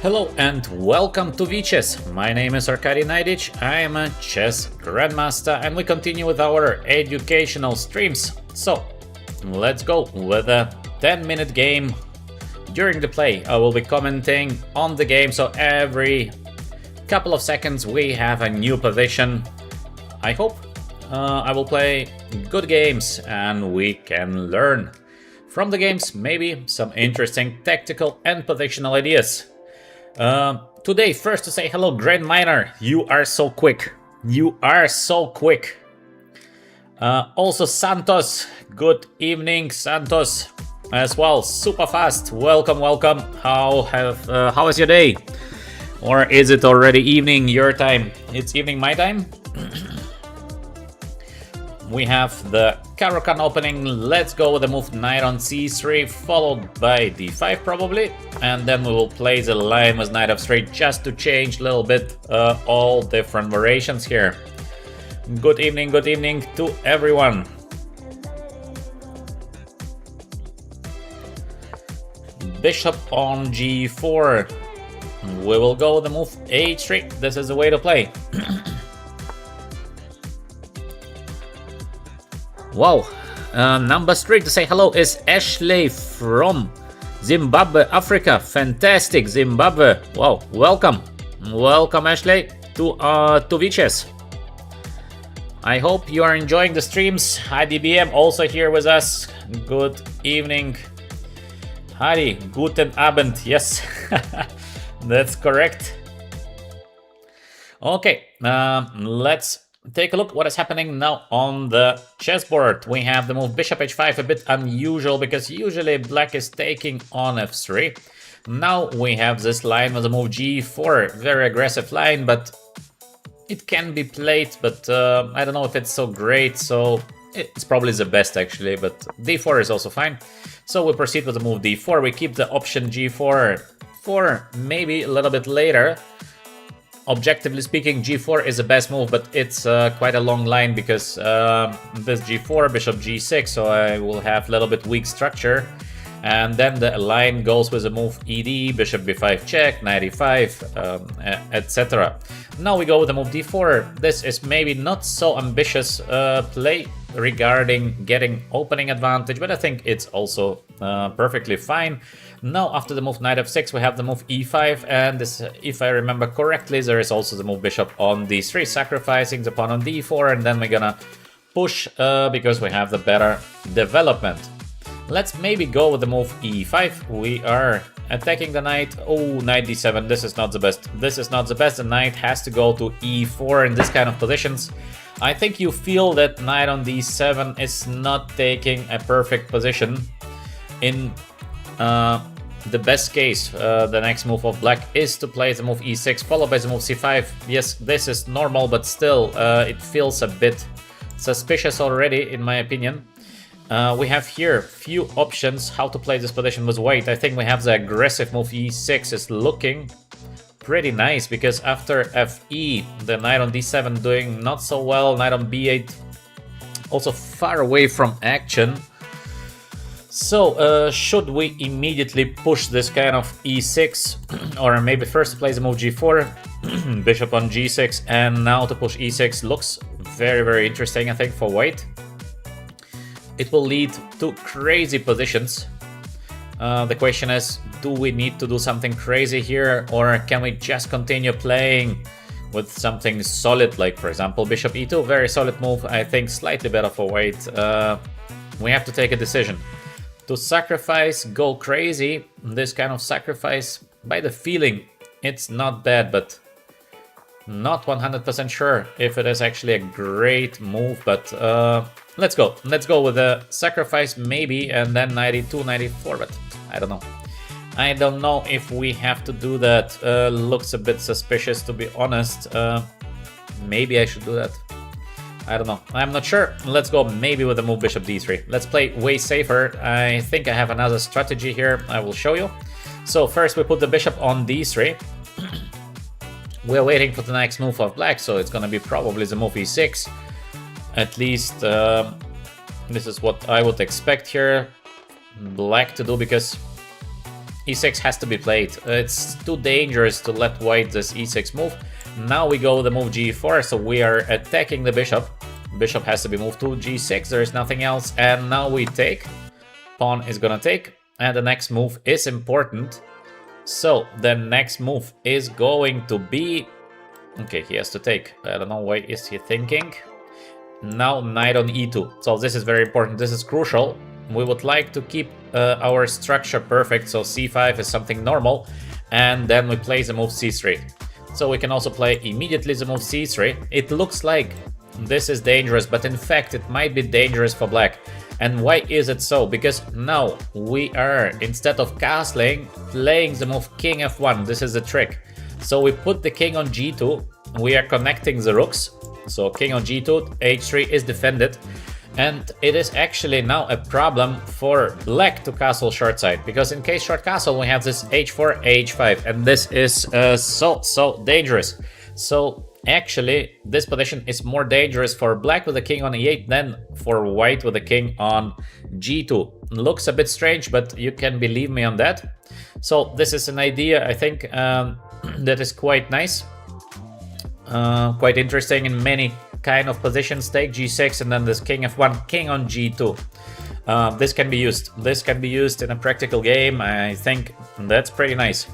Hello and welcome to VChess. My name is Naiditsch, I am a chess grandmaster and we continue with our educational streams. So, let's go with a 10-minute game. During the play, I will be commenting on the game, so every couple of seconds we have a new position. I hope I will play good games and we can learn from the games, maybe some interesting tactical and positional ideas. Today, first to say hello, Grand Miner. You are so quick. You are so quick. Also, Santos. Good evening, Santos, as well. Super fast. Welcome, welcome. How is your day? Or is it already evening your time? It's evening my time. We have the Caro-Kann opening. Let's go with the move knight on c3, followed by d5 probably. And then we will play the line with knight f3 just to change a little bit all different variations here. Good evening to everyone. Bishop on g4. We will go with the move h3. This is the way to play. Wow, number 3 to say hello is Ashley from Zimbabwe, Africa. Fantastic, Zimbabwe. Wow, welcome. Welcome, Ashley, to VChess. I hope you are enjoying the streams. IDBM also here with us. Good evening. Hari, guten Abend. Yes, that's correct. Okay, let's take a look what is happening now on the chessboard. We have the move bishop h5, a bit unusual because usually black is taking on f3. Now we have this line with the move g4, very aggressive line, but it can be played, but I don't know if it's so great, so it's probably the best actually, but d4 is also fine. So we proceed with the move d4, we keep the option g4 for maybe a little bit later. Objectively speaking, g4 is the best move, but it's quite a long line because this g4, bishop g6, so I will have a little bit weak structure. And then the line goes with the move ed, bishop b5 check, knight e5, etc. Now we go with the move d4. This is maybe not so ambitious play regarding getting opening advantage, but I think it's also perfectly fine. Now after the move knight f6 we have the move e5, and this, if I remember correctly, there is also the move bishop on d3, sacrificing the pawn on d4, and then we're gonna push because we have the better development. Let's maybe go with the move e5. We are attacking the knight. Oh, knight d7. This is not the best. This is not the best. The knight has to go to e4 in this kind of positions. I think you feel that knight on d7 is not taking a perfect position. In the best case, the next move of black is to play the move e6, followed by the move c5. Yes, this is normal, but still it feels a bit suspicious already, in my opinion. We have here few options how to play this position with white. I think we have the aggressive move e6 is looking pretty nice because after fe, the knight on d7 doing not so well, knight on b8 also far away from action. So should we immediately push this kind of e6 or maybe first play the move g4, bishop on g6, and now to push e6 looks very interesting, I think, for white. It will lead to crazy positions. The question is, do we need to do something crazy here, or can we just continue playing with something solid, like for example bishop e2, very solid move, I think slightly better for white. We have to take a decision. To sacrifice, go crazy, this kind of sacrifice, by the feeling, it's not bad, but not 100% sure if it is actually a great move, but let's go. Let's go with the sacrifice maybe, and then 92, 94, but I don't know. I don't know if we have to do that. Looks a bit suspicious, to be honest. Maybe I should do that. I don't know. I'm not sure. Let's go maybe with the move bishop d3. Let's play way safer. I think I have another strategy here. I will show you. So first we put the bishop on d3. We're waiting for the next move of black, so it's gonna be probably the move e6. At least this is what I would expect here black to do, because e6 has to be played. It's too dangerous to let white this e6 move. Now we go the move g4, so we are attacking the bishop. Bishop has to be moved to g6, there is nothing else, and now we take. Pawn is gonna take, and the next move is important. So the next move is going to be... Okay, he has to take. I don't know why is he thinking. Now knight on e2. So this is very important, this is crucial. We would like to keep our structure perfect, so c5 is something normal, and then we play the move c3. So we can also play immediately the move c3. It looks like this is dangerous, but in fact it might be dangerous for black. And why is it so? Because now we are, instead of castling, playing the move king f1. This is the trick. So we put the king on g2, we are connecting the rooks. So king on g2, h3 is defended. And it is actually now a problem for black to castle short side, because in case short castle we have this h4, h5, and this is so dangerous. So actually this position is more dangerous for black with the king on e8 than for white with the king on g2. Looks a bit strange, but you can believe me on that. So this is an idea, I think, that is quite nice, quite interesting in many kind of positions. Take g6 and then this king f1, king on g2. This can be used. This can be used in a practical game. I think that's pretty nice.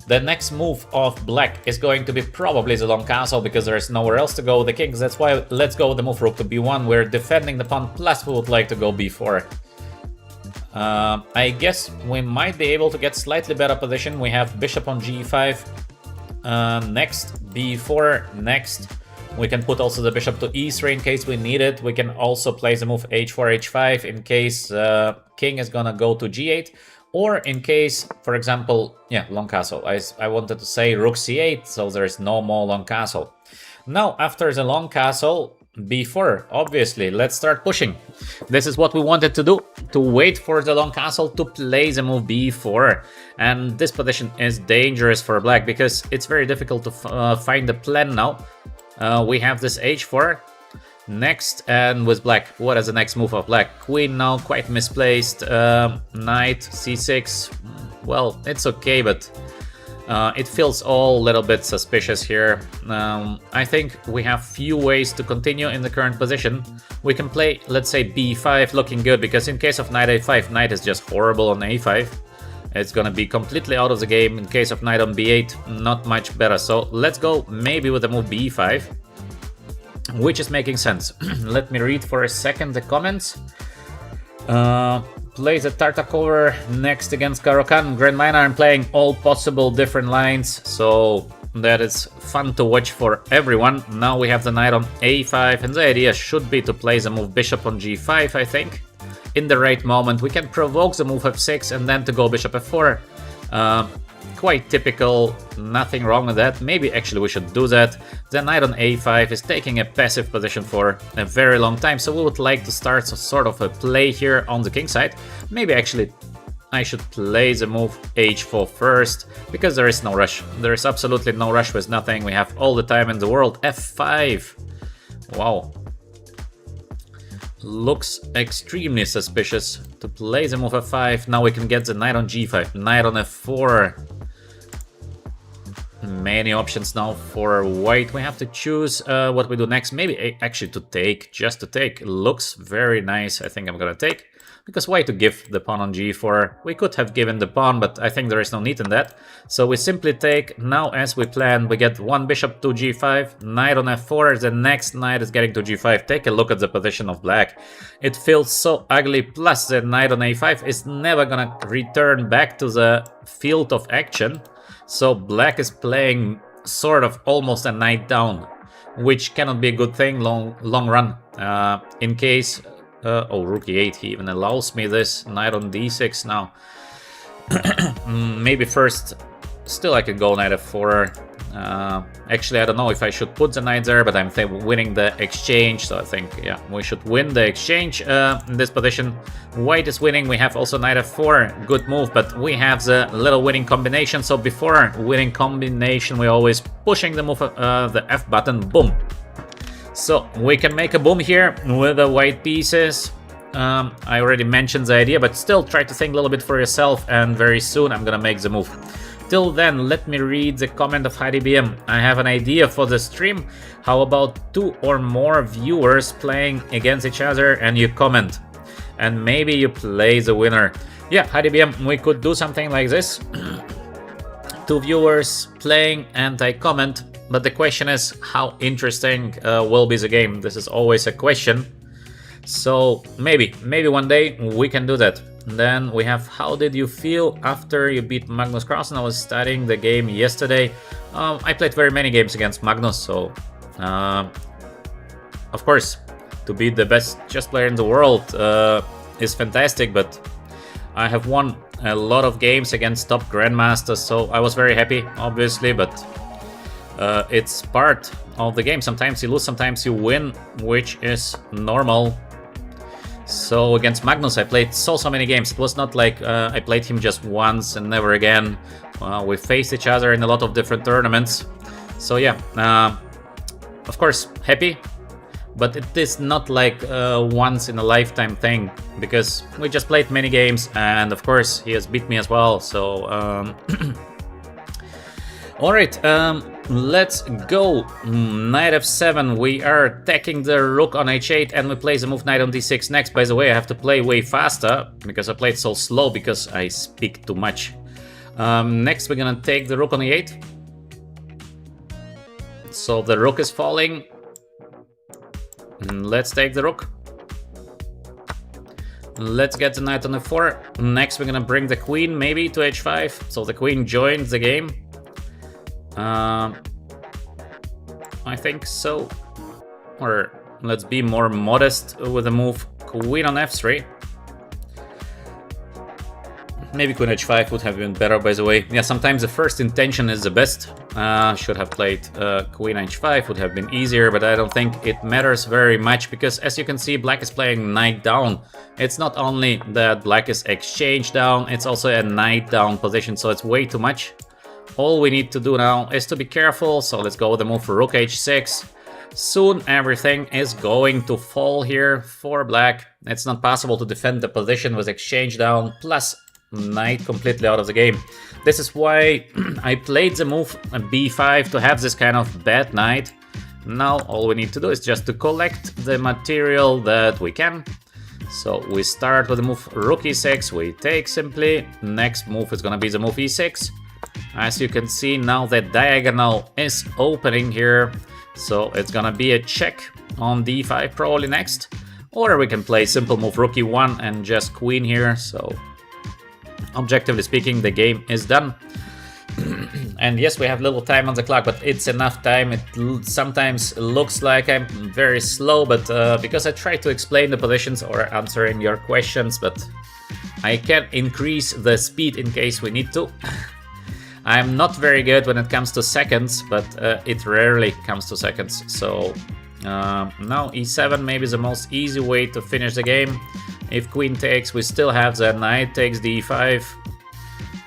The next move of black is going to be probably the long castle, because there is nowhere else to go with the kings. That's why let's go with the move rook to b1. We're defending the pawn, plus we would like to go b4. I guess we might be able to get slightly better position. We have bishop on g5, next b4, next we can put also the bishop to e3 in case we need it. We can also play the move h4, h5 in case king is gonna go to g8, or in case, for example, yeah, long castle. I wanted to say rook c8, so there is no more long castle. Now after the long castle, b4, obviously, let's start pushing. This is what we wanted to do, to wait for the long castle to play the move b4. And this position is dangerous for black, because it's very difficult to find the plan now. We have this h4 next, and with black, what is the next move of black? Queen now, quite misplaced. Knight c6, well, it's okay, but it feels all a little bit suspicious here. I think we have few ways to continue in the current position. We can play, let's say, b5, looking good, because in case of knight a5, knight is just horrible on a5. It's gonna be completely out of the game. In case of knight on b8, not much better. So let's go maybe with the move b5, which is making sense. Let me read for a second the comments. Plays a Tartakova next against Karokan. Grand Miner, I'm playing all possible different lines, so that is fun to watch for everyone. Now we have the knight on a5, and the idea should be to play the move bishop on g5, I think. In the right moment, we can provoke the move f6 and then to go bishop f4. Quite typical, nothing wrong with that. Maybe actually we should do that. The knight on a5 is taking a passive position for a very long time, so we would like to start sort of a play here on the king side. Maybe actually I should play the move h4 first, because there is no rush. There is absolutely no rush with nothing. We have all the time in the world. f5. Wow. Looks extremely suspicious to play the move f5. Now we can get the knight on g5, knight on f4. Many options now for white. We have to choose what we do next. Maybe actually to take, just to take. Looks very nice. I think I'm gonna take, because why to give the pawn on g4? We could have given the pawn, but I think there is no need in that. So we simply take. Now as we planned, we get one bishop to g5, knight on f4, the next knight is getting to g5. Take a look at the position of black. It feels so ugly, plus the knight on a5 is never gonna return back to the field of action. So black is playing sort of almost a knight down, which cannot be a good thing long run. In case... oh, rook e8, he even allows me this. Knight on d6 now. Maybe first, still I could go knight f4. Actually, I don't know if I should put the knight there, but I'm winning the exchange, so I think, yeah, we should win the exchange in this position. White is winning, we have also knight f4, good move, but we have the little winning combination, so before winning combination, we're always pushing the move, the F button, boom. So we can make a boom here with the white pieces. I already mentioned the idea, but still try to think a little bit for yourself, and very soon I'm gonna make the move. Till then, let me read the comment of HeidiBM. I have an idea for the stream. How about 2 or more viewers playing against each other and you comment? And maybe you play the winner. Yeah, HeidiBM, we could do something like this. 2 viewers playing and I comment. But the question is, how interesting will be the game? This is always a question. So maybe one day we can do that. Then we have, how did you feel after you beat Magnus Carlsen? I was studying the game yesterday. I played very many games against Magnus, so of course, to be the best chess player in the world is fantastic, but I have won a lot of games against top grandmasters, so I was very happy, obviously, but it's part of the game. Sometimes you lose, sometimes you win, which is normal. So against Magnus I played so many games. It was not like I played him just once and never again. We faced each other in a lot of different tournaments. So yeah, of course happy, but it is not like once in a lifetime thing, because we just played many games and of course he has beat me as well. So alright, let's go. Knight f7, we are attacking the rook on h8 and we play the move knight on d6 next. By the way, I have to play way faster because I played so slow because I speak too much. Next we're gonna take the rook on e8. So the rook is falling. Let's take the rook. Let's get the knight on f4. Next we're gonna bring the queen maybe to h5. So the queen joins the game. I think so. Or let's be more modest with the move queen on f3. Maybe queen h5 would have been better, by the way. Yeah, sometimes the first intention is the best. Should have played queen h5, would have been easier, but I don't think it matters very much because, as you can see, black is playing knight down. It's not only that black is exchange down, it's also a knight down position, so it's way too much. All we need to do now is to be careful, so let's go with the move for rook h6. Soon everything is going to fall here for black. It's not possible to defend the position with exchange down, plus knight completely out of the game. This is why I played the move b5 to have this kind of bad knight. Now all we need to do is just to collect the material that we can. So we start with the move rook e6, we take simply. Next move is gonna be the move e6. As you can see, now the diagonal is opening here, so it's gonna be a check on d5 probably next. Or we can play simple move rook e1 and just queen here, so objectively speaking the game is done. And yes, we have little time on the clock, but it's enough time. It sometimes looks like I'm very slow, but because I try to explain the positions or answering your questions, but I can increase the speed in case we need to. I'm not very good when it comes to seconds, but it rarely comes to seconds. So now e7 maybe the most easy way to finish the game. If queen takes, we still have the knight takes d5.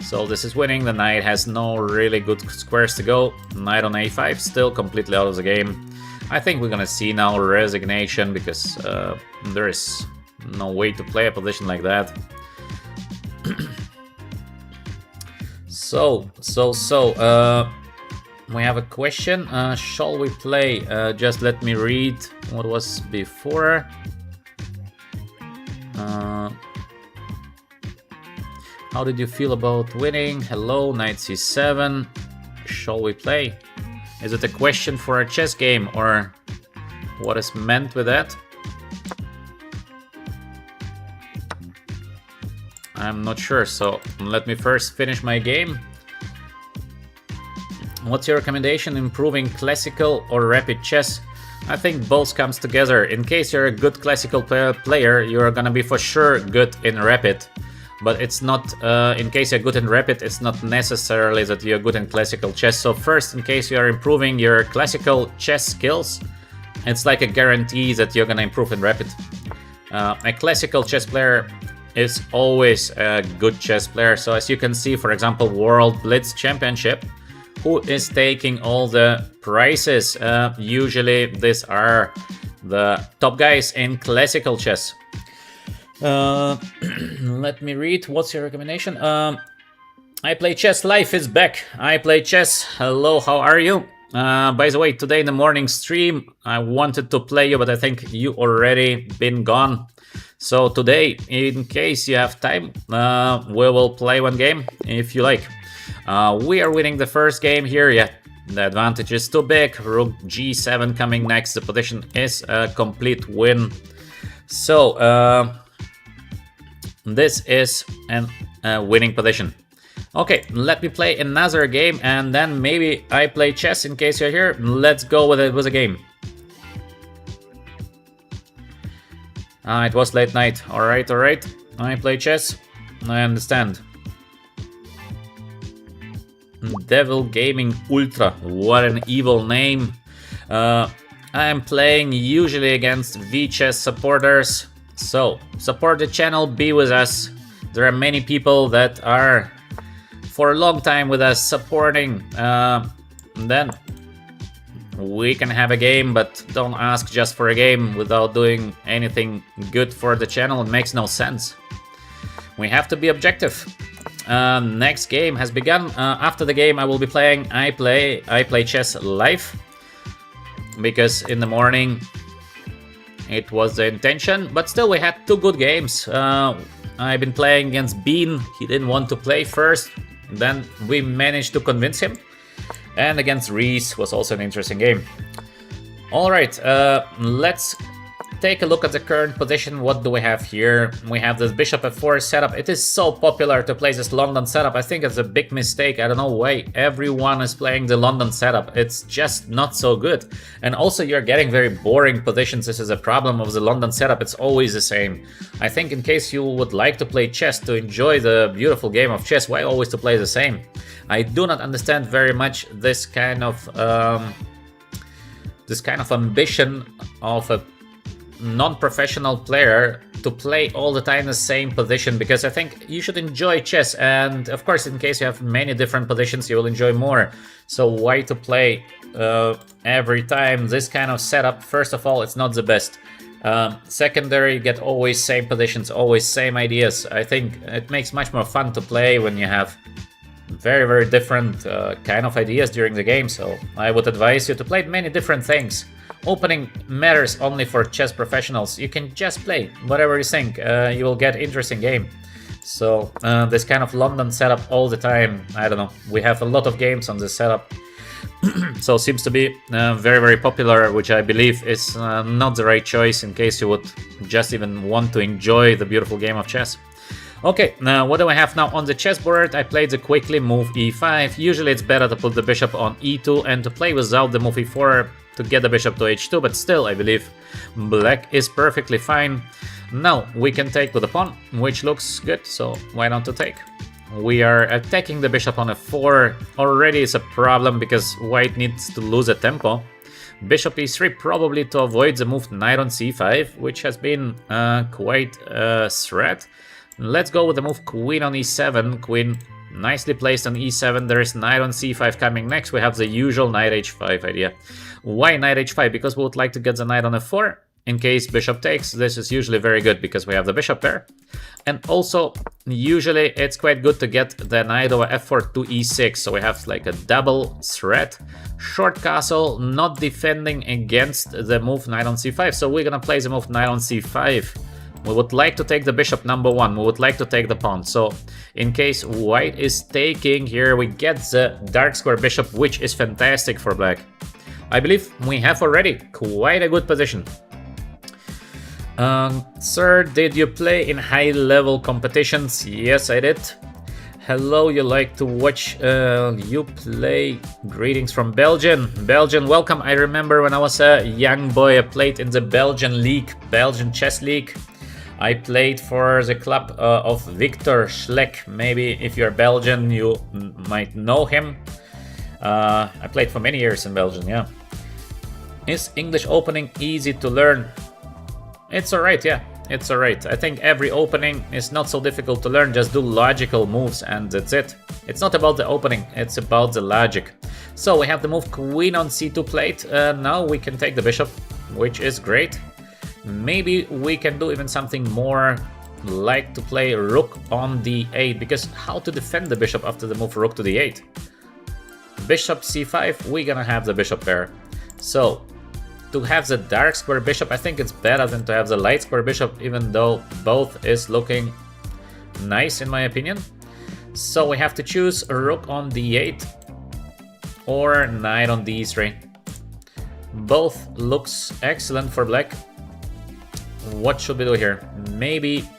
So this is winning. The knight has no really good squares to go. Knight on a5 still completely out of the game. I think we're gonna see now resignation because there is no way to play a position like that. So, we have a question. Shall we play? Just let me read what was before. How did you feel about winning? Hello, knight c7. Shall we play? Is it a question for a chess game or what is meant with that? I'm not sure, so let me first finish my game. What's your recommendation, improving classical or rapid chess? I think both comes together. In case you're a good classical player, you're gonna be for sure good in rapid. But it's not, in case you're good in rapid, it's not necessarily that you're good in classical chess. So first, in case you're improving your classical chess skills, it's like a guarantee that you're gonna improve in rapid. A classical chess player is always a good chess player. So as you can see, for example, World Blitz Championship, who is taking all the prizes? Usually these are the top guys in classical chess. Let me read. What's your recommendation? I play chess. Life is back. I play chess. Hello, how are you? By the way, today in the morning stream, I wanted to play you, but I think you already been gone. So today, in case you have time, we will play one game if you like. We are winning the first game here. Yeah, the advantage is too big. Rook g7 coming next. The position is a complete win. So this is a winning position. Okay, let me play another game and then maybe I play chess in case you're here. Let's go with it with a game. It was late night. Alright, alright. I play chess. I understand. Devil Gaming Ultra. What an evil name. I am playing usually against VChess supporters. So, support the channel, be with us. There are many people that are for a long time with us supporting. Then we can have a game, but don't ask just for a game without doing anything good for the channel. It makes no sense. We have to be objective. Next game has begun. After the game I will be playing. I play chess live because in the morning it was the intention, but still we had two good games. I've been playing against Bean. He didn't want to play first. Then we managed to convince him. And against Reese was also an interesting game. Alright, let's take a look at the current position. What do we have here? We have this bishop f4 setup. It is so popular to play this London setup. I think it's a big mistake. I don't know why everyone is playing the London setup. It's just not so good. And also you're getting very boring positions. This is a problem of the London setup. It's always the same. I think in case you would like to play chess, to enjoy the beautiful game of chess, why always to play the same? I do not understand very much this kind of ambition of a non-professional player to play all the time the same position, because I think you should enjoy chess, and of course in case you have many different positions you will enjoy more. So why to play every time this kind of setup? First of all, it's not the best. Secondary, you get always same positions, always same ideas. I think it makes much more fun to play when you have very different kind of ideas during the game. So I would advise you to play many different things. Opening matters only for chess professionals. You can just play whatever you think. You will get interesting game. So this kind of London setup all the time, I don't know. We have a lot of games on this setup. So seems to be very popular, which I believe is not the right choice in case you would just even want to enjoy the beautiful game of chess. Okay, now what do I have now on the chessboard? I played the quickly move e5. Usually it's better to put the bishop on e2 and to play without the move e4 to get the bishop to h2, but still I believe black is perfectly fine. Now we can take with the pawn, which looks good, so why not to take? We are attacking the bishop on f4. Already is a problem because white needs to lose a tempo. Bishop e3 probably to avoid the move knight on c5, which has been quite a threat. Let's go with the move queen on e7. Queen nicely placed on e7. There is knight on c5 coming next. We have the usual knight h5 idea. Why knight h5? Because we would like to get the knight on f4. In case bishop takes, this is usually very good because we have the bishop pair. And also, usually it's quite good to get the knight over f4 to e6. So we have like a double threat. Short castle, not defending against the move knight on c5. So we're gonna play the move knight on c5. We would like to take the bishop number one. We would like to take the pawn. So in case white is taking here, we get the dark square bishop, which is fantastic for black. I believe we have already quite a good position. Sir, did you play in high-level competitions? Yes, I did. Hello, you like to watch you play. Greetings from Belgium. Belgium, welcome. I remember when I was a young boy, I played in the Belgian league, Belgian chess league. I played for the club of Victor Schleck. Maybe if you're Belgian, you might know him. I played for many years in Belgium, yeah. Is English opening easy to learn? It's alright, yeah. It's alright. I think every opening is not so difficult to learn. Just do logical moves and that's it. It's not about the opening, it's about the logic. So we have the move queen on c2 plate. Now we can take the bishop, which is great. Maybe we can do even something more like to play rook on d8, because how to defend the bishop after the move rook to d8? Bishop c5, we're gonna have the bishop pair. So, to have the dark square bishop, I think it's better than to have the light square bishop, even though both is looking nice in my opinion. So we have to choose rook on d8 or knight on d3. Both looks excellent for black. What should we do here? Maybe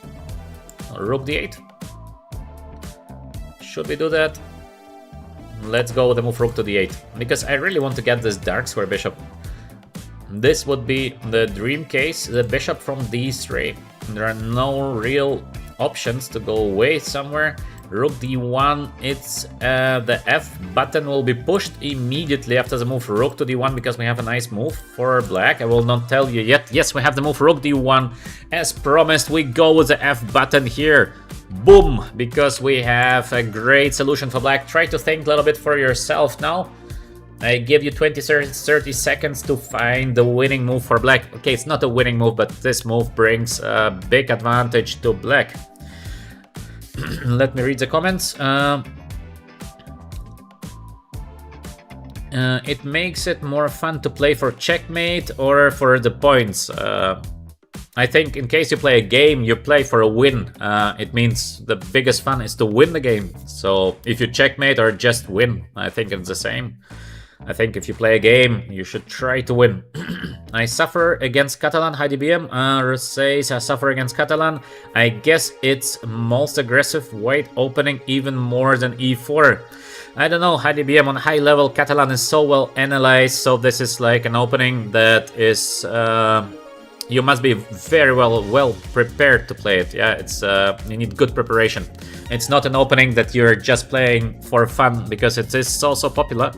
rook d8? Should we do that? Let's go with the move rook to d8, because I really want to get this dark square bishop. This would be the dream case, the bishop from d3. There are no real options to go away somewhere. Rook d1, it's the F button will be pushed immediately after the move rook to d1, because we have a nice move for black. I will not tell you yet. Yes, we have the move rook d1. As promised, we go with the F button here. Boom! Because we have a great solution for black. Try to think a little bit for yourself now. I give you 30 seconds to find the winning move for black. Okay, it's not a winning move, but this move brings a big advantage to black. Let me read the comments. It makes it more fun to play for checkmate or for the points. I think in case you play a game, you play for a win. It means the biggest fun is to win the game. So if you checkmate or just win, I think it's the same. I think if you play a game, you should try to win. I suffer against Catalan. Hi DBM. Says I suffer against Catalan. I guess it's most aggressive white opening even more than e4. I don't know, Hi DBM. On high level, Catalan is so well analyzed. So this is like an opening that is... you must be very well prepared to play it. Yeah, it's you need good preparation. It's not an opening that you're just playing for fun, because it is so popular.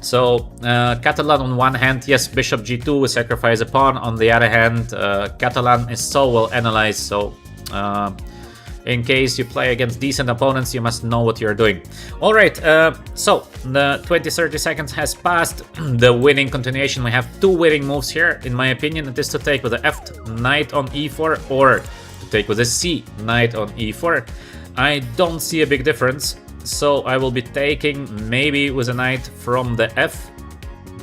So Catalan on one hand, yes, bishop g2, we sacrifice a pawn. On the other hand, Catalan is so well analyzed, so in case you play against decent opponents, you must know what you're doing. Alright, so the 20-30 seconds has passed. The winning continuation, we have two winning moves here. In my opinion, it is to take with the F knight on e4 or to take with the C knight on e4. I don't see a big difference. So I will be taking maybe with a knight from the F,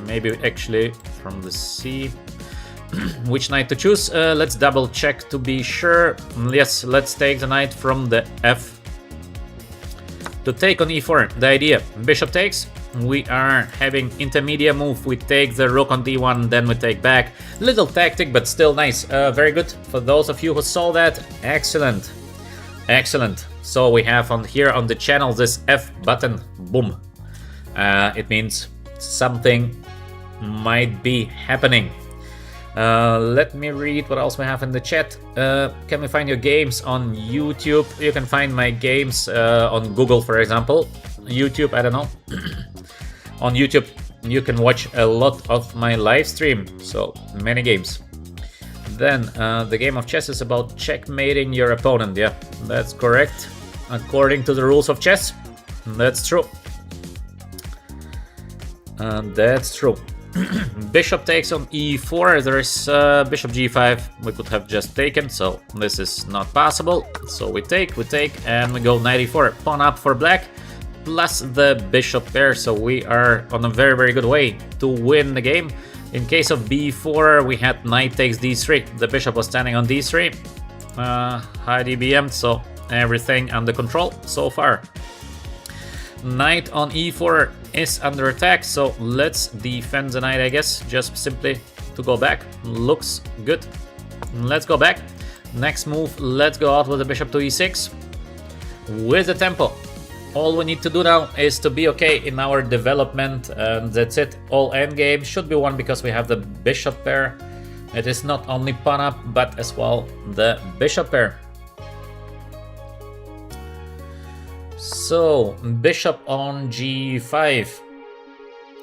maybe actually from the C. Which knight to choose? Let's double check to be sure. Yes, let's take the knight from the F to take on e4. The idea, bishop takes. We are having intermediate move. We take the rook on d1, then we take back. Little tactic, but still nice. Very good. For those of you who saw that, excellent. Excellent. So we have on here on the channel this F button. Boom. It means something might be happening. Let me read what else we have in the chat. Can we find your games on YouTube? You can find my games on Google, for example. YouTube, I don't know. On YouTube, you can watch a lot of my live stream. So many games. Then the game of chess is about checkmating your opponent. Yeah, that's correct. According to the rules of chess, that's true. That's true. Bishop takes on e4. There is bishop g5. We could have just taken, so this is not possible. So we take, and we go knight e4. Pawn up for black, plus the bishop pair. So we are on a very good way to win the game. In case of b4, we had knight takes d3. The bishop was standing on d3. High DBM, so everything under control so far. Knight on e4 is under attack, so let's defend the knight, I guess, just simply to go back. Looks good. Let's go back. Next move, let's go out with the bishop to e6 with the tempo. All we need to do now is to be okay in our development, and that's it. All endgame should be won because we have the bishop pair. It is not only pawn up, but as well the bishop pair. So, bishop on g5.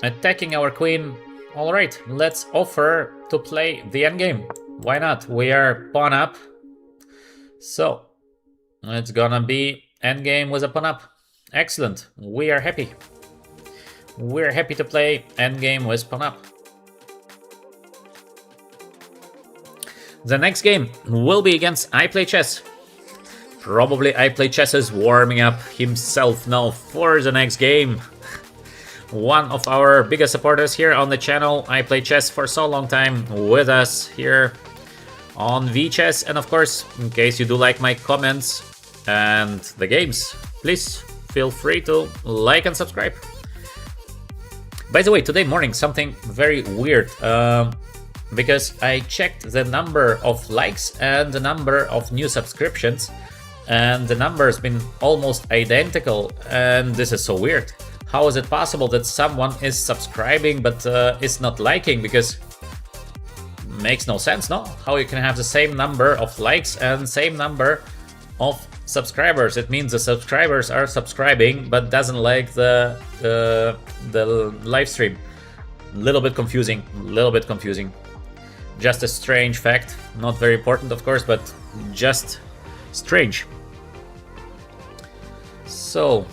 Attacking our queen. Alright, let's offer to play the endgame. Why not? We are pawn up. So, it's gonna be endgame with a pawn up. Excellent. We are happy. We're happy to play endgame with pawn up. The next game will be against I Play Chess. Probably I Play Chess is warming up himself now for the next game. One of our biggest supporters here on the channel. I Play Chess for so long time with us here on VChess. And of course, in case you do like my comments and the games, please feel free to like and subscribe. By the way, today morning something very weird, because I checked the number of likes and the number of new subscriptions, and the number has been almost identical, and this is so weird. How is it possible that someone is subscribing but is not liking? Because makes no sense, no? How you can have the same number of likes and same number of subscribers? It means the subscribers are subscribing but doesn't like the live stream. Little bit confusing, Just a strange fact, not very important of course, but just strange. So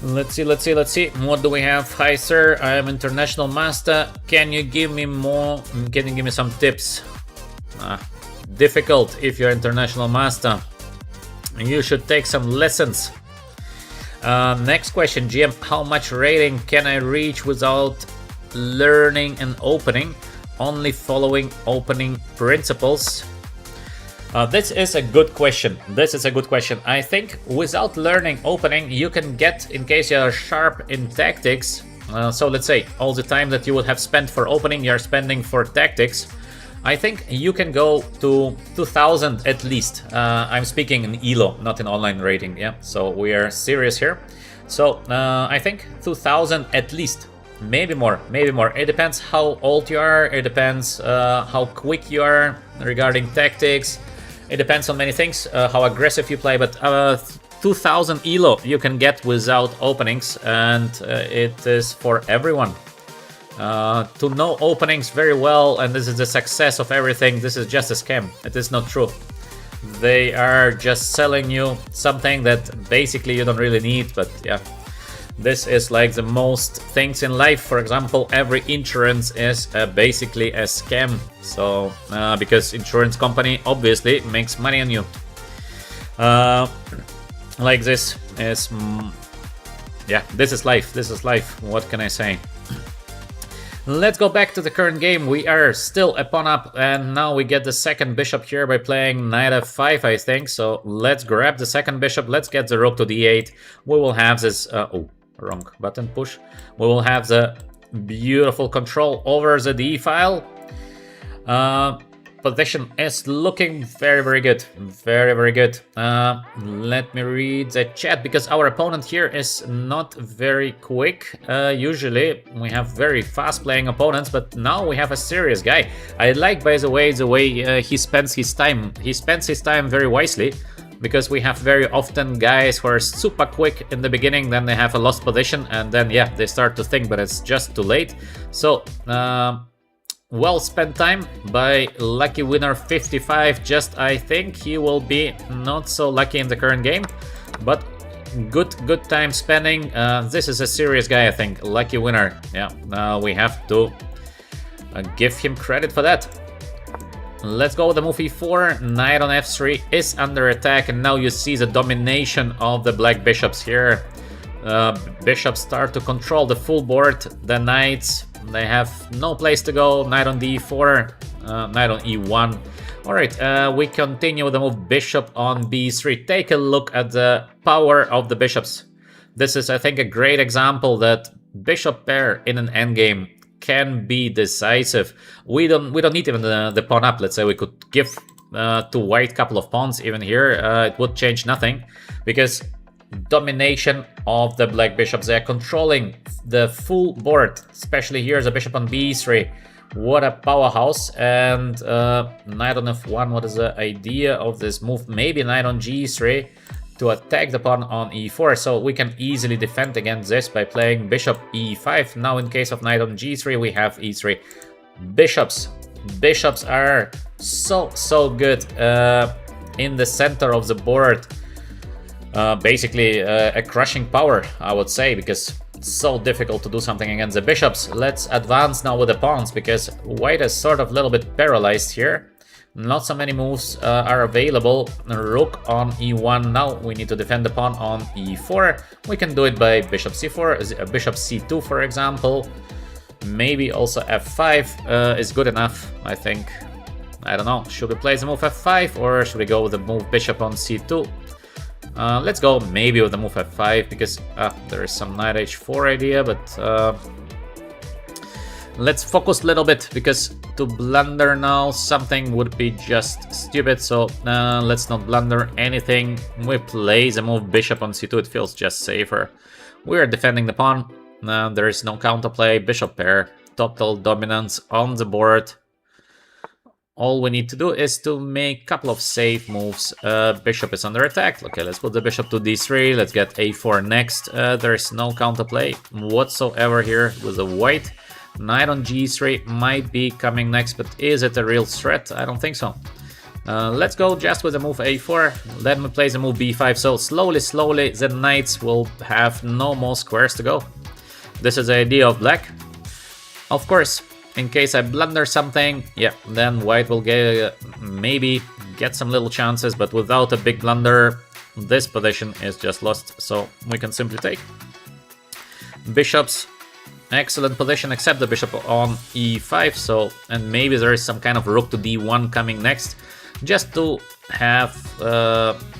let's see. What do we have? Hi sir, I am international master. Can you give me more? Can you give me some tips? Difficult if you're international master. You should take some lessons. Next question, GM, how much rating can I reach without learning and opening? Only following opening principles? This is a good question. I think without learning opening, you can get, in case you are sharp in tactics. So let's say all the time that you would have spent for opening, you are spending for tactics. I think you can go to 2000 at least. I'm speaking in ELO, not in online rating. Yeah, so we are serious here. So I think 2000 at least. Maybe more. It depends how old you are. It depends how quick you are regarding tactics. It depends on many things, how aggressive you play, but 2000 ELO you can get without openings, and it is for everyone. To know openings very well, and this is the success of everything, this is just a scam. It is not true. They are just selling you something that basically you don't really need, but yeah. This is like the most things in life. For example, every insurance is basically a scam. So, because insurance company obviously makes money on you. Like this is, yeah, this is life. What can I say? Let's go back to the current game. We are still a pawn up, and now we get the second bishop here by playing knight f5, I think. So let's grab the second bishop. Let's get the rook to d8. We will have this. Oh, wrong button push. We will have the beautiful control over the d file. Position is looking very good. Let me read the chat, because our opponent here is not very quick. Usually we have very fast playing opponents, but now we have a serious guy. I like, by the way he spends his time. He spends his time very wisely, because we have very often guys who are super quick in the beginning, then they have a lost position, and then yeah, they start to think, but it's just too late. So well spent time by lucky winner 55. Just I think he will be not so lucky in the current game, but good time spending. This is a serious guy, I think. Lucky winner. Yeah, we have to give him credit for that. Let's go with the move e4. Knight on f3 is under attack, and now you see the domination of the black bishops here. Bishops start to control the full board. The knights, they have no place to go. Knight on d4, knight on e1. Alright, we continue with the move bishop on b3. Take a look at the power of the bishops. This is, I think, a great example that bishop pair in an endgame can be decisive. We don't need even the pawn up. Let's say we could give to white couple of pawns even here. It would change nothing, because domination of the black bishops. They are controlling the full board, especially here the bishop on b3. What a powerhouse. And knight on f1. What is the idea of this move? Maybe knight on g3 to attack the pawn on e4. So we can easily defend against this by playing bishop e5. Now in case of knight on g3, we have e3. Bishops are so good in the center of the board. basically a crushing power, I would say, because it's so difficult to do something against the bishops. Let's advance now with the pawns, because white is sort of a little bit paralyzed here. Not so many moves are available. Rook on e1. Now we need to defend the pawn on e4. We can do it by bishop c4, bishop c2 for example. Maybe also f5 is good enough, I think. I don't know, should we play the move f5 or should we go with the move bishop on c2? Let's go maybe with the move f5, because there is some knight h4 idea, but let's focus a little bit, because to blunder now something would be just stupid, so let's not blunder anything. We play the move bishop on c2, it feels just safer. We are defending the pawn, there is no counterplay, bishop pair, total dominance on the board. All we need to do is to make a couple of safe moves. Bishop is under attack. Okay, let's put the bishop to d3. Let's get a4 next. There is no counterplay whatsoever here with the white. Knight on g3 might be coming next, but is it a real threat? I don't think so. Let's go just with the move a4. Let me play the move b5. So slowly, the knights will have no more squares to go. This is the idea of black. Of course, in case I blunder something, yeah, then white will maybe get some little chances, but without a big blunder, this position is just lost. So we can simply take bishops. Excellent position, except the bishop on e5. So, and maybe there is some kind of rook to d1 coming next, just to have.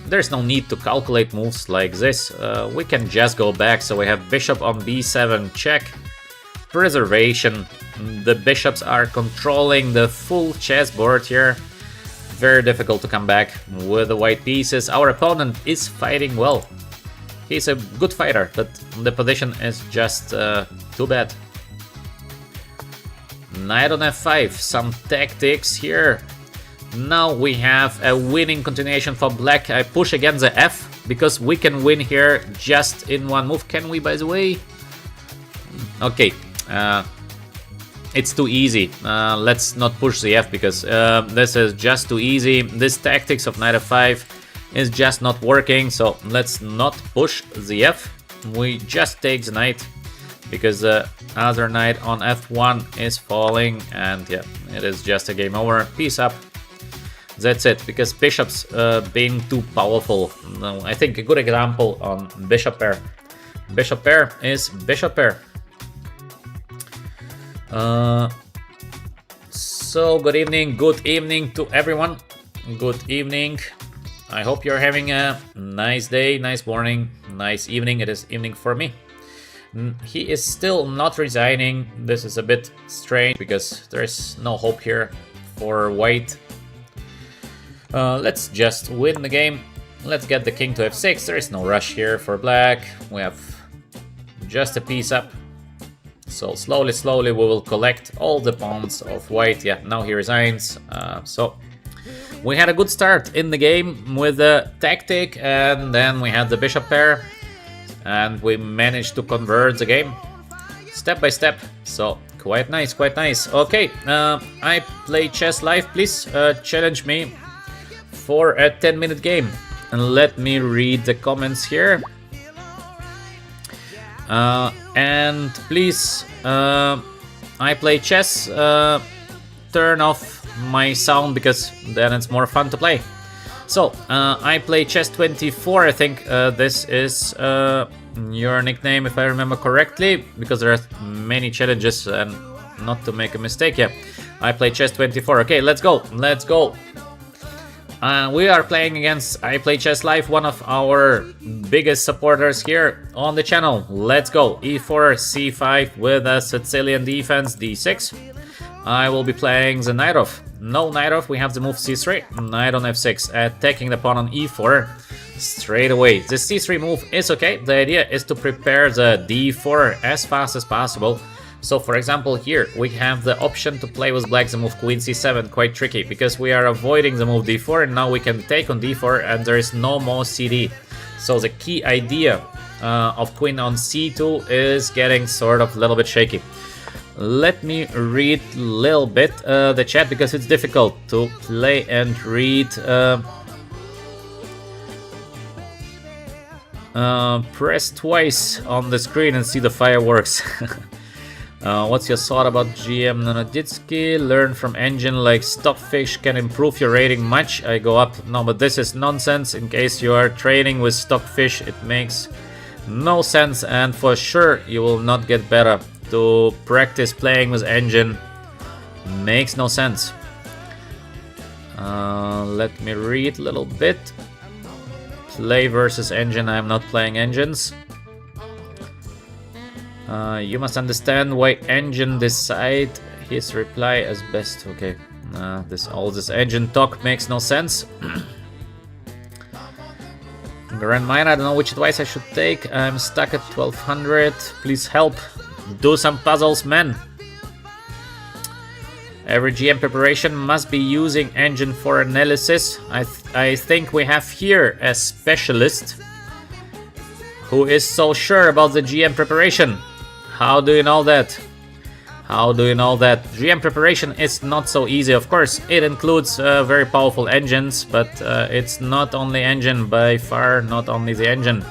There's no need to calculate moves like this. We can just go back. So we have bishop on b7 check. Preservation. The bishops are controlling the full chessboard here. Very difficult to come back with the white pieces. Our opponent is fighting well. He's a good fighter, but the position is just too bad. Knight on f5, some tactics here. Now we have a winning continuation for black. I push against the f, because we can win here just in one move. Can we, by the way? Okay. It's too easy. Let's not push the f, because this is just too easy. This tactics of knight f5 is just not working, so let's not push the f. We just take the knight, because the other knight on f1 is falling, and yeah, it is just a game over. Peace up. That's it, because bishops being too powerful. I think a good example on bishop pair. Bishop pair is bishop pair. So good evening to everyone. Good evening. I hope you're having a nice day, nice morning, nice evening. It is evening for me. He is still not resigning. This is a bit strange, because there is no hope here for white. Let's just win the game. Let's get the king to f6. There is no rush here for black. We have just a piece up. So slowly we will collect all the pawns of white. Yeah, now he resigns. So we had a good start in the game with the tactic, and then we had the bishop pair, and we managed to convert the game step by step. So quite nice, quite nice. Okay, I play chess live. Please challenge me for a 10-minute game, and let me read the comments here. And please, I play chess, turn off my sound, because then it's more fun to play. So, I play chess 24, I think this is your nickname, if I remember correctly, because there are many challenges, and not to make a mistake, yeah. I play chess 24, okay, let's go. We are playing against I Play Chess Live, one of our biggest supporters here on the channel. Let's go. E4, C5 with a Sicilian defense, D6. I will be playing the knight off. No knight off, we have the move C3, knight on F6, attacking the pawn on E4 straight away. The C3 move is okay. The idea is to prepare the D4 as fast as possible. So for example, here we have the option to play with black the move queen c7, quite tricky, because we are avoiding the move d4, and now we can take on d4 and there is no more cd. So the key idea of queen on c2 is getting sort of a little bit shaky. Let me read a little bit the chat, because it's difficult to play and read. Press twice on the screen and see the fireworks. What's your thought about GM Naiditsch? Learn from engine like Stockfish can improve your rating much. I go up. No, but this is nonsense. In case you are trading with Stockfish, it makes no sense, and for sure you will not get better. To practice playing with engine makes no sense. Let me read a little bit. Play versus engine. I am not playing engines. You must understand why engine decide his reply as best. Okay, all this engine talk makes no sense. Grand Mine, I don't know which advice I should take. I'm stuck at 1200. Please help. Do some puzzles, man. Every GM preparation must be using engine for analysis. I think we have here a specialist who is so sure about the GM preparation. How do you know that? How do you know that? GM preparation is not so easy, of course. It includes very powerful engines, but it's not only engine, by far not only the engine.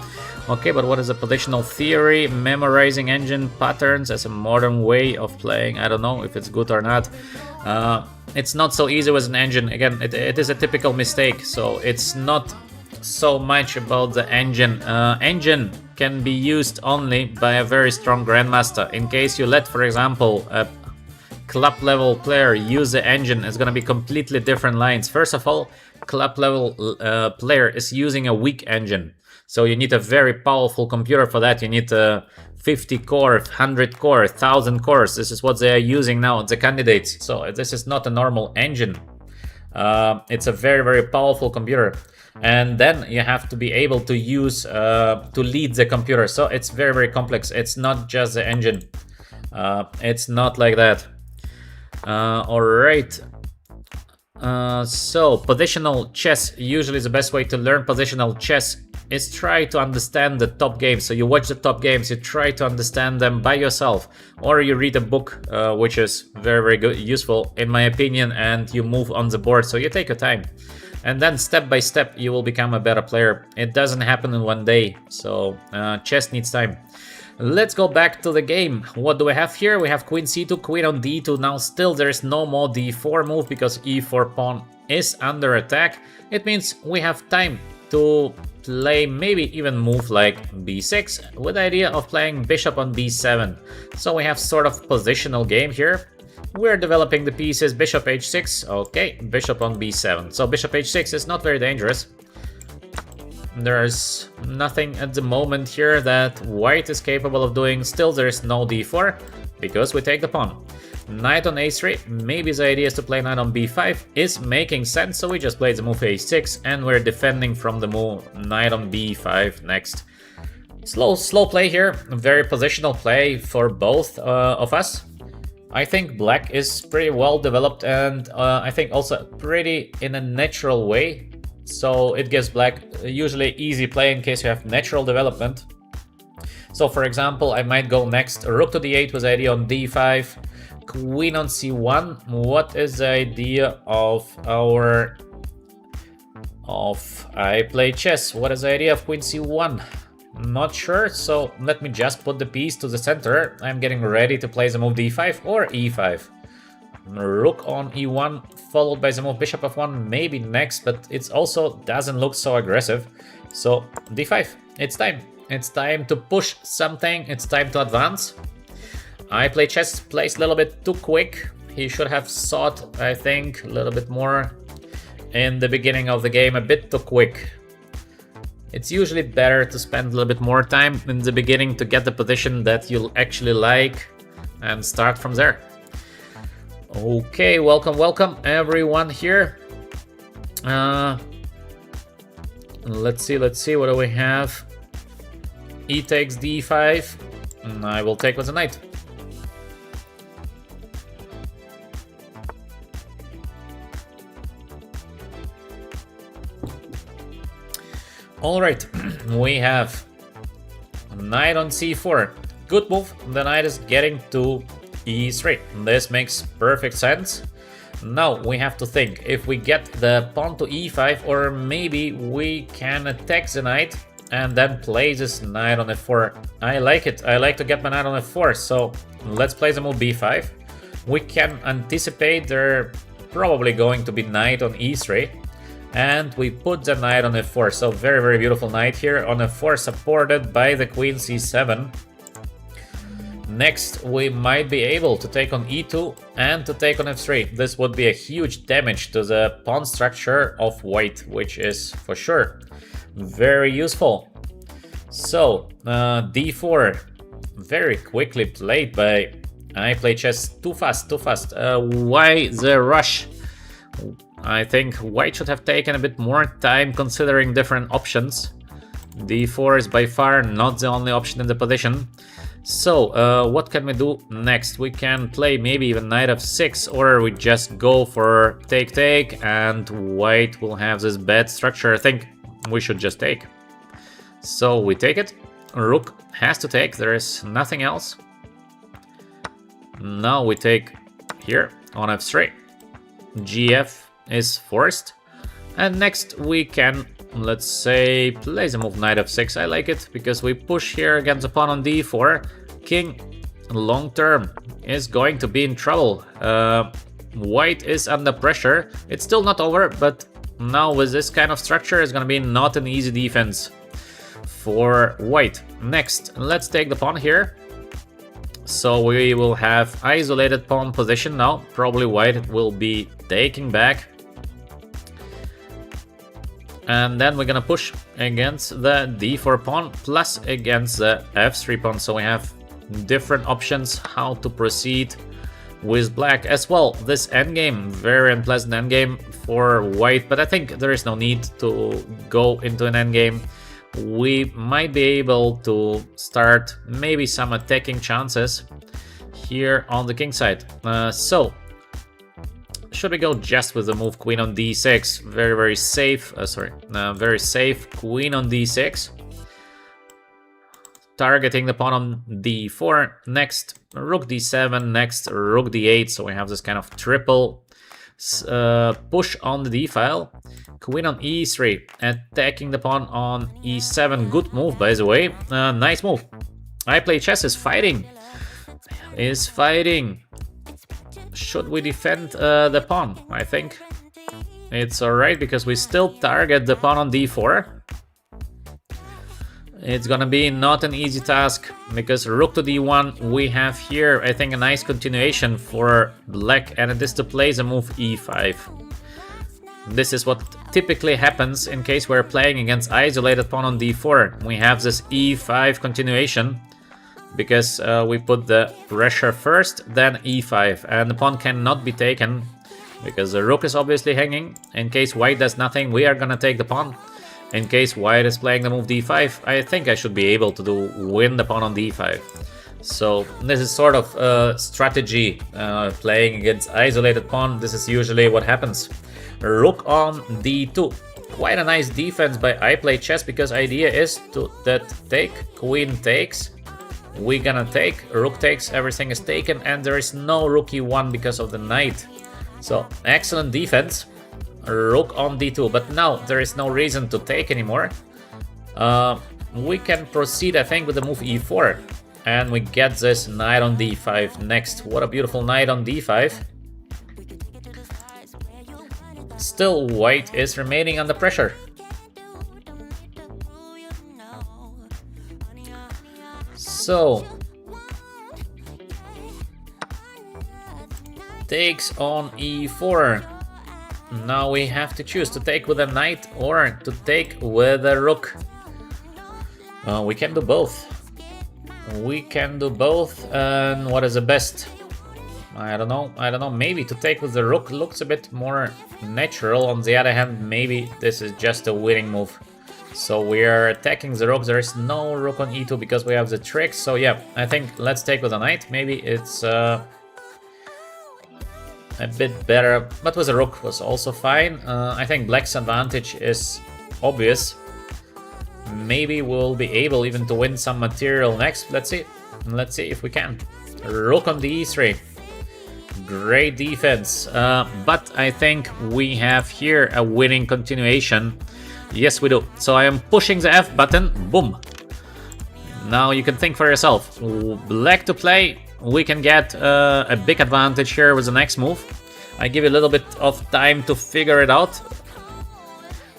Okay, but what is a positional theory? Memorizing engine patterns as a modern way of playing. I don't know if it's good or not. It's not so easy with an engine. Again, it is a typical mistake, so it's not so much about the engine. Engine can be used only by a very strong grandmaster. In case you let, for example, a club level player use the engine, it's gonna be completely different lines. First of all, club level player is using a weak engine, so you need a very powerful computer for that. You need a 50 core, 100 core, 1000 cores. This is what they are using now, the candidates. So this is not a normal engine. It's a very, very powerful computer. And then you have to be able to use, to lead the computer. So it's very, very complex. It's not just the engine. It's not like that. All right. So positional chess, usually the best way to learn positional chess is try to understand the top games. So you watch the top games, you try to understand them by yourself, or you read a book, which is very, very good, useful in my opinion, and you move on the board. So you take your time, and then step by step you will become a better player. It doesn't happen in one day, so chess needs time. Let's go back to the game. What do we have here? We have queen c2, queen on d2. Now still there is no more d4 move because e4 pawn is under attack. It means we have time to play, maybe even move like b6 with the idea of playing bishop on b7. So we have sort of positional game here. We're developing the pieces. Bishop h6, okay, bishop on b7. So bishop h6 is not very dangerous. There's nothing at the moment here that white is capable of doing. Still there is no d4 because we take the pawn. Knight on a3, maybe the idea is to play knight on b5 is making sense, so we just play the move a6 and we're defending from the move knight on b5 next. Slow play here, very positional play for both of us. I think black is pretty well developed, and I think also pretty in a natural way. So it gives black usually easy play in case you have natural development. So for example, I might go next rook to d8 with the idea on d5, queen on c1. What is the idea of our... I play chess. What is the idea of queen c1? Not sure, so let me just put the piece to the center. I'm getting ready to play the move d5 or e5. Rook on e1, followed by the move bishop f1, maybe next, but it also doesn't look so aggressive. So d5, it's time. It's time to push something, it's time to advance. I play chess, plays a little bit too quick. He should have thought, I think, a little bit more in the beginning of the game, a bit too quick. It's usually better to spend a little bit more time in the beginning to get the position that you'll actually like and start from there. Okay, welcome everyone here. Let's see, what do we have? E takes d5, and I will take with the knight. Alright, we have knight on c4. Good move, the knight is getting to e3. This makes perfect sense. Now we have to think if we get the pawn to e5, or maybe we can attack the knight and then plays his knight on f4. I like it. I like to get my knight on f4, so let's play the move b5. We can anticipate they're probably going to be knight on e3, and we put the knight on f4. So very, very beautiful knight here on f4, supported by the queen c7. Next, we might be able to take on e2 and to take on f3. This would be a huge damage to the pawn structure of white, which is for sure very useful. So d4, very quickly played by... I play chess too fast, too fast. Why the rush? I think white should have taken a bit more time considering different options. d4 is by far not the only option in the position. So what can we do next? We can play maybe even knight f6, or we just go for take, and white will have this bad structure. I think we should just take. So we take it. Rook has to take, there is nothing else. Now we take here on f3. gf is forced. And next we can, let's say, play the move knight f6. I like it because we push here against the pawn on d4. King, long term, is going to be in trouble. White is under pressure. It's still not over, but now with this kind of structure, it's going to be not an easy defense for white. Next, let's take the pawn here. So we will have isolated pawn position now. Probably white will be taking back. And then we're gonna push against the d4 pawn plus against the f3 pawn. So we have different options how to proceed with black as well. This endgame, very unpleasant endgame for white, but I think there is no need to go into an endgame. We might be able to start maybe some attacking chances here on the king side. So should we go just with the move queen on d6? Very, very safe. Very safe. Queen on d6. Targeting the pawn on d4. Next, rook d7. Next, rook d8. So we have this kind of triple push on the d file. Queen on e3. Attacking the pawn on e7. Good move, by the way. Nice move. I play chess is fighting. Is fighting. Should we defend the pawn? I think it's alright because we still target the pawn on d4. It's gonna be not an easy task because rook to d1, we have here, I think, a nice continuation for black, and it is to play the move e5. This is what typically happens in case we're playing against isolated pawn on d4. We have this e5 continuation because we put the pressure first, then e5, and the pawn cannot be taken because the rook is obviously hanging. In case white does nothing, we are gonna take the pawn. In case white is playing the move d5, I think I should be able to win the pawn on d5. So this is sort of strategy, playing against isolated pawn. This is usually what happens. Rook on d2. Quite a nice defense by I Play Chess, because idea is to take, queen takes, we gonna take, rook takes, everything is taken, and there is no rook e1 because of the knight. So excellent defense. Rook on d2, but now there is no reason to take anymore. We can proceed, I think, with the move e4, and we get this knight on d5 next. What a beautiful knight on d5. Still, white is remaining under pressure. So takes on e4. Now we have to choose to take with a knight or to take with a rook. We can do both. We can do both, and what is the best? I don't know. Maybe to take with the rook looks a bit more natural. On the other hand, maybe this is just a winning move. So we are attacking the rook. There is no rook on e2 because we have the trick. So yeah, I think let's take with a knight. Maybe it's a bit better, but with a rook was also fine. I think black's advantage is obvious. Maybe we'll be able even to win some material next. Let's see if we can. Rook on the e3. Great defense, but I think we have here a winning continuation. Yes, we do. So I am pushing the F button. Boom. Now you can think for yourself. Black to play. We can get a big advantage here with the next move. I give you a little bit of time to figure it out.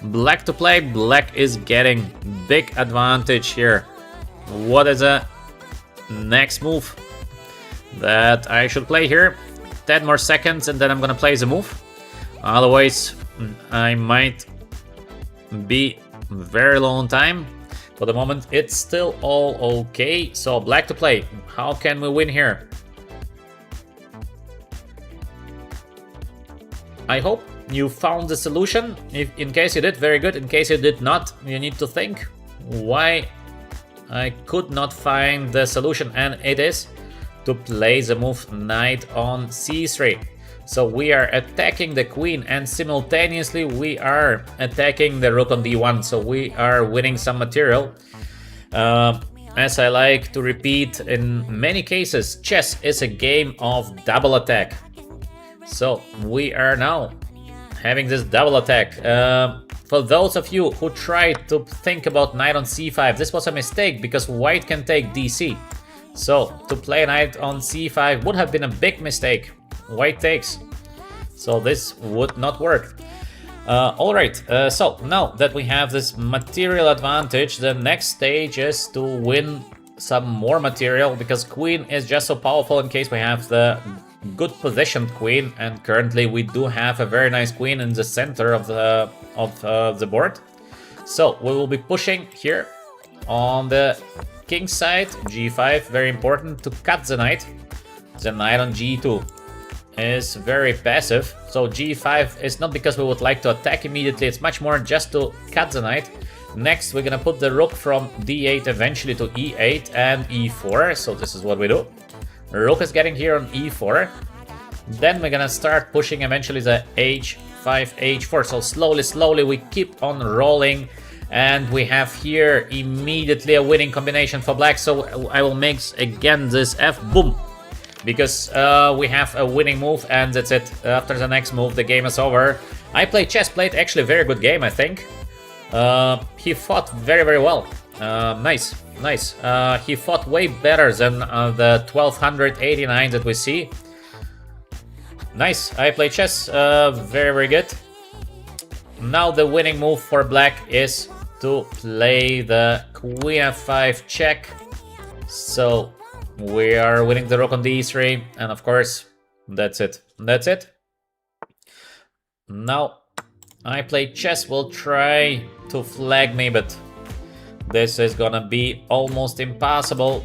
Black to play. Black is getting big advantage here. What is the next move that I should play here? 10 more seconds and then I'm gonna play the move. Otherwise, I might be very low on time. For the moment, it's still all okay. So black to play. How can we win here? I hope you found the solution. If in case you did, very good. In case you did not, you need to think why I could not find the solution, and it is to play the move knight on c3. So we are attacking the queen and simultaneously we are attacking the rook on d1. So we are winning some material. As I like to repeat in many cases, chess is a game of double attack. So we are now having this double attack. For those of you who tried to think about knight on c5, this was a mistake because white can take dc. So to play knight on c5 would have been a big mistake. White takes. So this would not work. Alright, so now that we have this material advantage, the next stage is to win some more material because queen is just so powerful in case we have the good positioned queen, and currently we do have a very nice queen in the center of the board. So we will be pushing here on the king side, g5, very important to cut the knight. The knight on g2 is very passive, so g5 is not because we would like to attack immediately, it's much more just to cut the knight. Next we're gonna put the rook from d8 eventually to e8 and e4, so this is what we do. Rook is getting here on e4. Then we're gonna start pushing eventually the h5, h4. So slowly we keep on rolling. And we have here immediately a winning combination for black. So I will make again this f, boom. Because we have a winning move and that's it. After the next move, the game is over. I played chess, played actually a very good game, I think. He fought very well. Nice. He fought way better than the 1289 that we see. Nice. I play chess. Very good. Now the winning move for black is to play the queen f5 check. So we are winning the rook on d3, and of course that's it. Now I play chess. Will try to flag me, but this is gonna be almost impossible.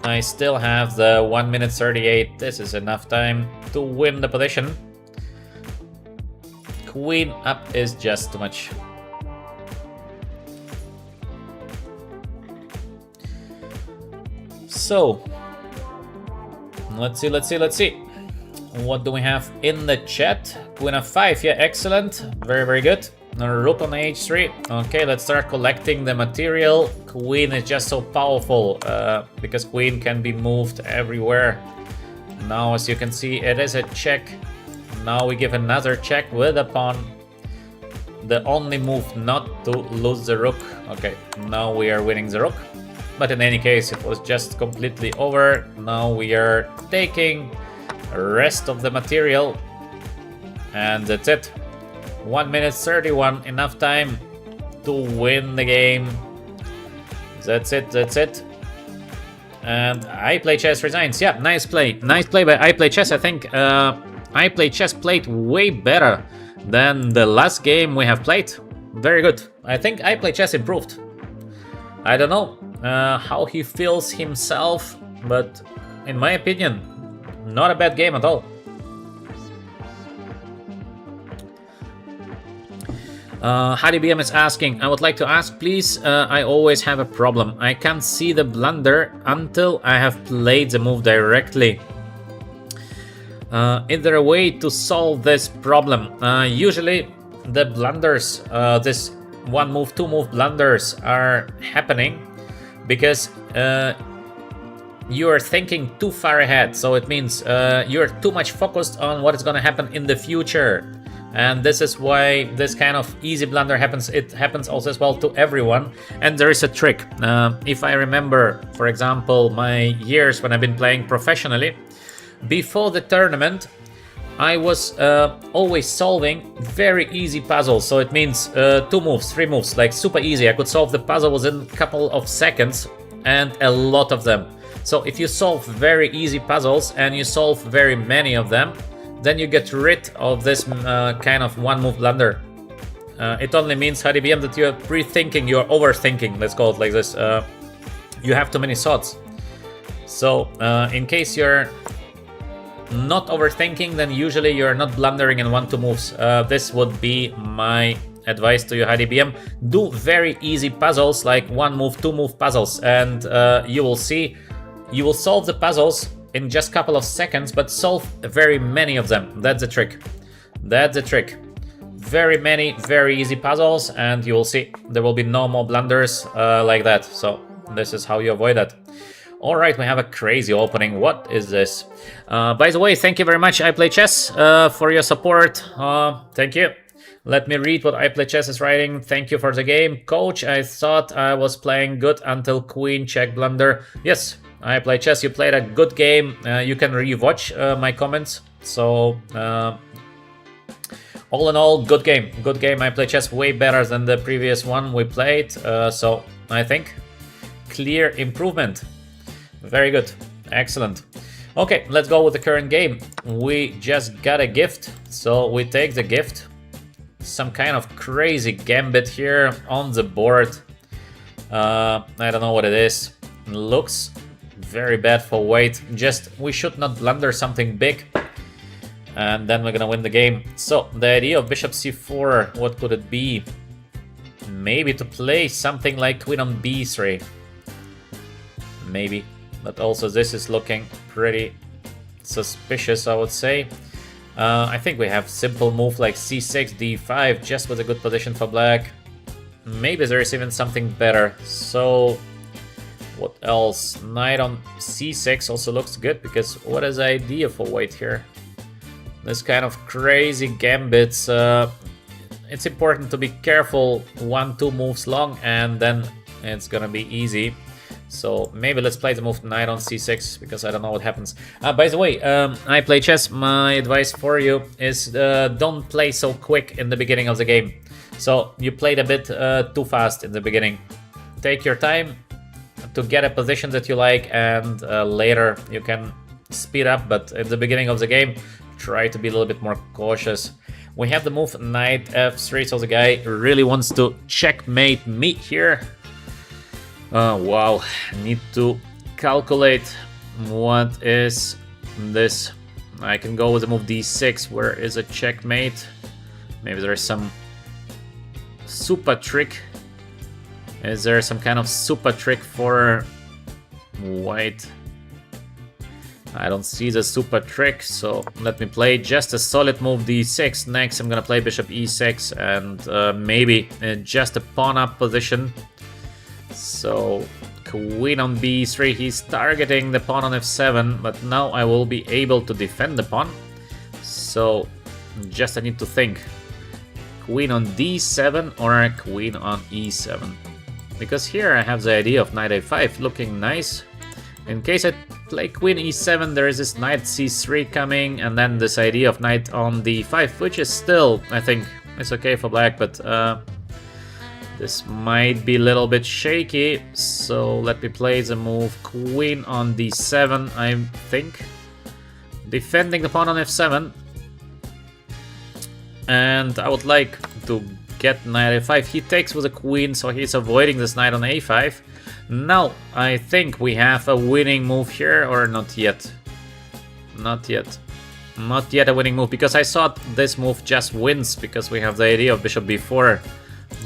I still have the 1 minute 38. This is enough time to win the position. Queen up is just too much. So let's see. What do we have in the chat? Queen f5, yeah, excellent. Very good. Rook on h3. Okay, let's start collecting the material. Queen is just so powerful because queen can be moved everywhere. Now, as you can see, it is a check. Now we give another check with a pawn. The only move not to lose the rook. Okay, now we are winning the rook. But in any case, it was just completely over. Now we are taking the rest of the material. And that's it. 1 minute 31, enough time to win the game. That's it. And I Play Chess resigns. Yeah, nice play by I Play Chess. I think I Play Chess played way better than the last game we have played. Very good. I think I Play Chess improved. I don't know how he feels himself, but in my opinion, not a bad game at all. HadiBM is asking, I would like to ask, please, I always have a problem. I can't see the blunder until I have played the move directly. Is there a way to solve this problem? Usually the blunders, this 1 move, 2 move blunders are happening because you are thinking too far ahead. So it means you're too much focused on what is going to happen in the future. And this is why this kind of easy blunder happens. It happens also as well to everyone. And there is a trick. If I remember, for example, my years when I've been playing professionally, before the tournament, I was always solving very easy puzzles. So it means 2 moves, 3 moves, like super easy. I could solve the puzzle within a couple of seconds, and a lot of them. So if you solve very easy puzzles and you solve very many of them, then you get rid of this kind of 1 move blunder. It only means, HDBM, that you're pre-thinking, you're overthinking, let's call it like this. You have too many thoughts. So in case you're not overthinking, then usually you're not blundering in 1-2 moves. This would be my advice to you, HDBM. Do very easy puzzles, like 1 move, 2 move puzzles, and you will see, you will solve the puzzles in just a couple of seconds, but solve very many of them. That's the trick. That's the trick. Very many, very easy puzzles, and you will see there will be no more blunders like that. So this is how you avoid that. All right, we have a crazy opening. What is this? By the way, thank you very much, I Play Chess, for your support. Thank you. Let me read what I Play Chess is writing. Thank you for the game. Coach, I thought I was playing good until queen check blunder. Yes, I Play Chess, you played a good game. You can rewatch my comments. So, all in all, good game. Good game. I Play Chess way better than the previous one we played. So, I think clear improvement. Very good. Excellent. Okay, let's go with the current game. We just got a gift, so we take the gift. Some kind of crazy gambit here on the board. I don't know what it is. Looks very bad for weight. Just, we should not blunder something big, and then we're gonna win the game. So the idea of bishop c4, what could it be? Maybe to play something like queen on b3. Maybe, but also this is looking pretty suspicious, I would say. I think we have simple move like c6, d5, just with a good position for black. Maybe there is even something better. So what else? Knight on c6 also looks good, because what is the idea for white here? This kind of crazy gambits. It's important to be careful 1-2 moves long, and then it's gonna be easy. So maybe let's play the move knight on c6, because I don't know what happens. By the way, I Play Chess, my advice for you is don't play so quick in the beginning of the game. So you played a bit too fast in the beginning. Take your time to get a position that you like, and later you can speed up, but in the beginning of the game, try to be a little bit more cautious. We have the move knight f3, so the guy really wants to checkmate me here. Wow, need to calculate what is this. I can go with the move d6, where is a checkmate. Maybe there is some super trick. Is there some kind of super trick for white? I don't see the super trick, so let me play just a solid move d6. Next I'm gonna play bishop e6, and maybe just a pawn up position. So queen on b3, he's targeting the pawn on f7, but now I will be able to defend the pawn. So just I need to think, queen on d7 or queen on e7, because here I have the idea of knight a5 looking nice. In case I play queen e7, there is this knight c3 coming, and then this idea of knight on d5, which is still, I think, it's okay for black, but this might be a little bit shaky. So let me play the move queen on d7, I think, defending the pawn on f7. And I would like to get knight a5. He takes with a queen, so he's avoiding this knight on a5. Now I think we have a winning move here, or not yet. Not yet. Not yet a winning move, because I thought this move just wins, because we have the idea of bishop b4.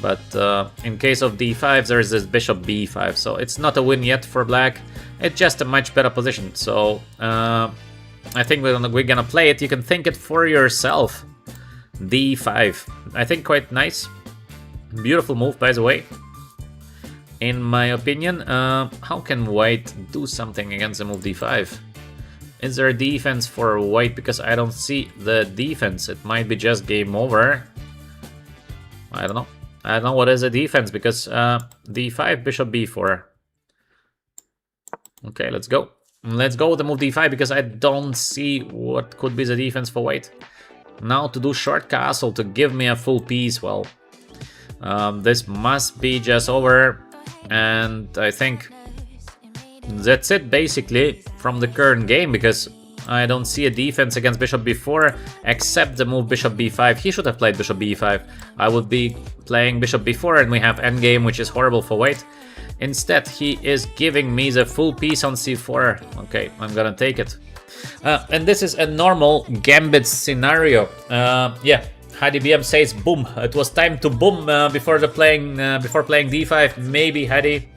But in case of d5, there is this bishop b5, so it's not a win yet for black. It's just a much better position. So I think we're gonna play it. You can think it for yourself. d5. I think quite nice. Beautiful move, by the way. In my opinion, how can white do something against the move d5? Is there a defense for white? Because I don't see the defense. It might be just game over. I don't know. I don't know what is a defense because d5, bishop b4. Okay, let's go. Let's go with the move d5 because I don't see what could be the defense for white. Now to do short castle to give me a full piece, well, this must be just over. And I think that's it basically from the current game because I don't see a defense against bishop b4 except the move bishop b5. He should have played bishop b5. I would be playing bishop b4 and we have endgame, which is horrible for white. Instead, he is giving me the full piece on c4. Okay, I'm gonna take it. And this is a normal gambit scenario. Yeah, Hadi BM says boom. It was time to boom before playing d5. Maybe Hadi.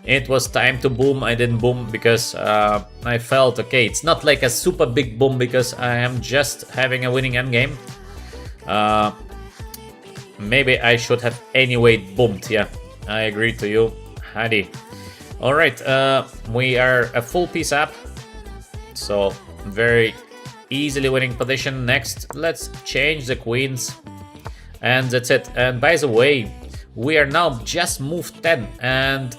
It was time to boom. I didn't boom because I felt okay. It's not like a super big boom because I am just having a winning endgame. Maybe I should have anyway boomed. Yeah, I agree to you, Hadi. All right, we are a full piece up, so very easily winning position. Next, let's change the queens, and that's it. And by the way, we are now just move 10 and.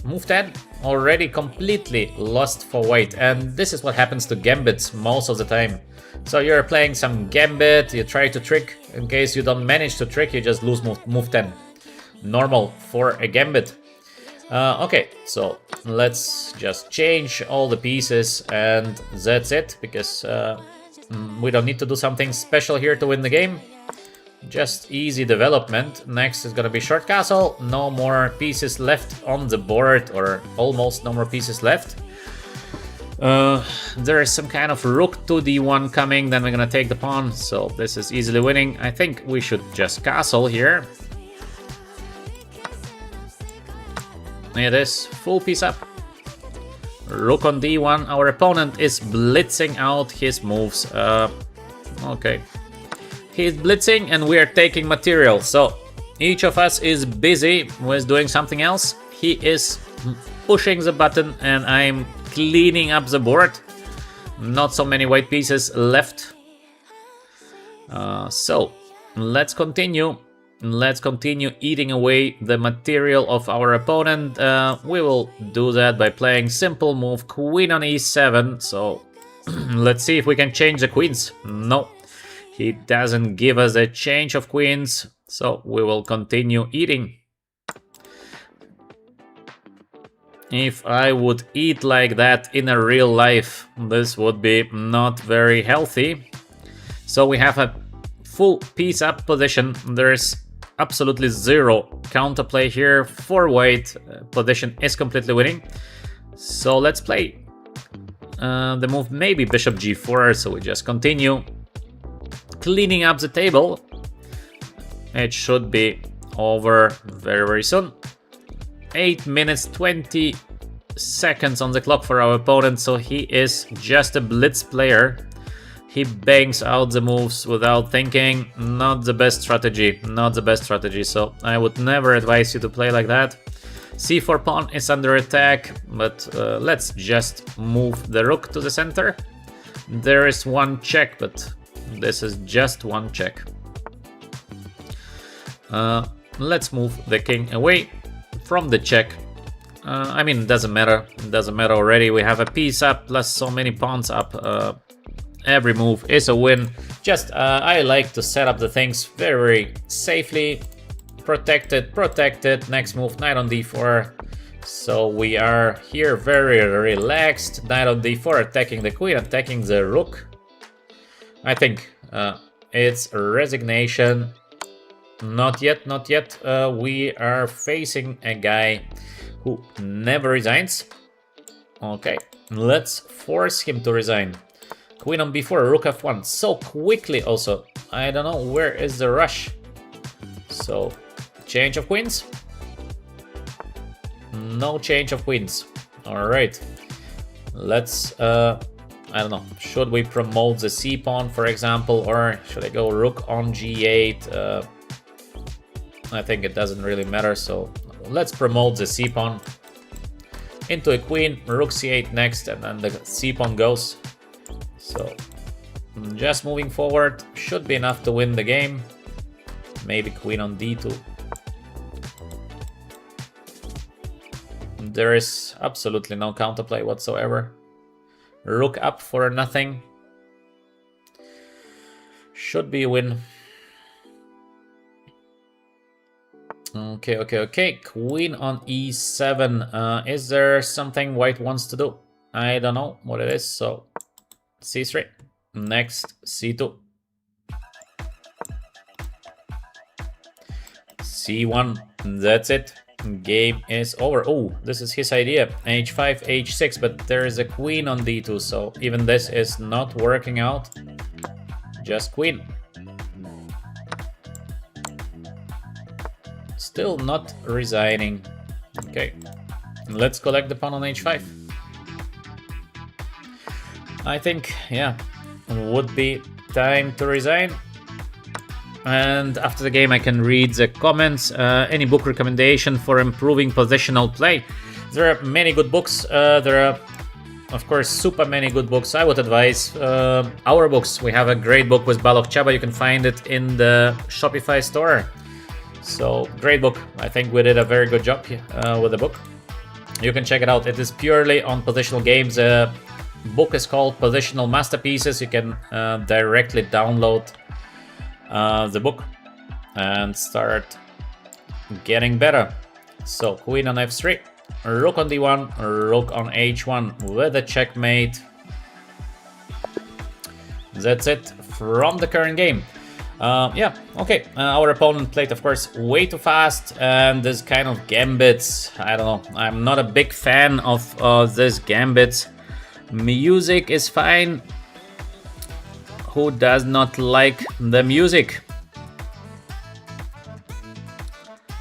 Move 10 already completely lost for white, and this is what happens to gambits most of the time. So you're playing some gambit, you try to trick, in case you don't manage to trick, you just lose move 10. Normal for a gambit. Okay, so let's just change all the pieces and that's it, because we don't need to do something special here to win the game. Just easy development. Next is gonna be short castle. No more pieces left on the board, or almost no more pieces left. There is some kind of rook to d1 coming, then we're gonna take the pawn, so this is easily winning. I think we should just castle here. It is full piece up. Rook on d1. Our opponent is blitzing out his moves. Okay. He's blitzing and we are taking material, so each of us is busy with doing something else. He is pushing the button and I'm cleaning up the board. Not so many white pieces left. So let's continue. Let's continue eating away the material of our opponent. We will do that by playing simple move queen on e7. So let's see if we can change the queens. No. He doesn't give us a change of queens, so we will continue eating. If I would eat like that in a real life, this would be not very healthy. So we have a full piece up position. There's absolutely zero counterplay here for white. Position is completely winning. So let's play the move maybe bishop g4, so we just continue. Cleaning up the table. It should be over very, very soon. 8 minutes 20 seconds on the clock for our opponent, so he is just a blitz player. He bangs out the moves without thinking. Not the best strategy, not the best strategy, so I would never advise you to play like that. c4 pawn is under attack, but let's just move the rook to the center. There is one check, but this is just one check. Let's move the king away from the check. I mean, it doesn't matter. It doesn't matter already. We have a piece up plus so many pawns up. Every move is a win. Just I like to set up the things very safely. Protected. Next move, knight on d4. So we are here very relaxed. Knight on d4, attacking the queen, attacking the rook. I think it's resignation. Not yet, not yet. We are facing a guy who never resigns. Okay, let's force him to resign. Queen on b4, rook f1. So quickly also. I don't know, where is the rush? So, change of queens? No change of queens. Alright. Let's I don't know, should we promote the c-pawn, for example, or should I go rook on g8? I think it doesn't really matter, so let's promote the c-pawn. into a queen, rook c8 next, and then the c-pawn goes. So just moving forward should be enough to win the game. Maybe queen on d2. There is absolutely no counterplay whatsoever. Rook up for nothing. Should be a win. Okay. Queen on e7. Is there something white wants to do? I don't know what it is. So c3. Next c2. c1. That's it. Game is over. Oh, this is his idea. h5, h6, but there is a queen on d2, so even this is not working out. Just queen. Still not resigning. Okay, let's collect the pawn on h5. I think, yeah, would be time to resign. And after the game I can read the comments. Any book recommendation for improving positional play? There are many good books. There are, of course, super many good books. I would advise our books. We have a great book with Balogh Chaba. You can find it in the Shopify store. So, great book. I think we did a very good job with the book. You can check it out. It is purely on positional games. The book is called Positional Masterpieces. You can directly download the book and start getting better. So queen on f3, rook on d1, rook on h1 with a checkmate. That's it from the current game. Yeah, okay. Our opponent played, of course, way too fast, and this kind of gambits, I don't know. I'm not a big fan of this gambits. Music is fine. Who does not like the music?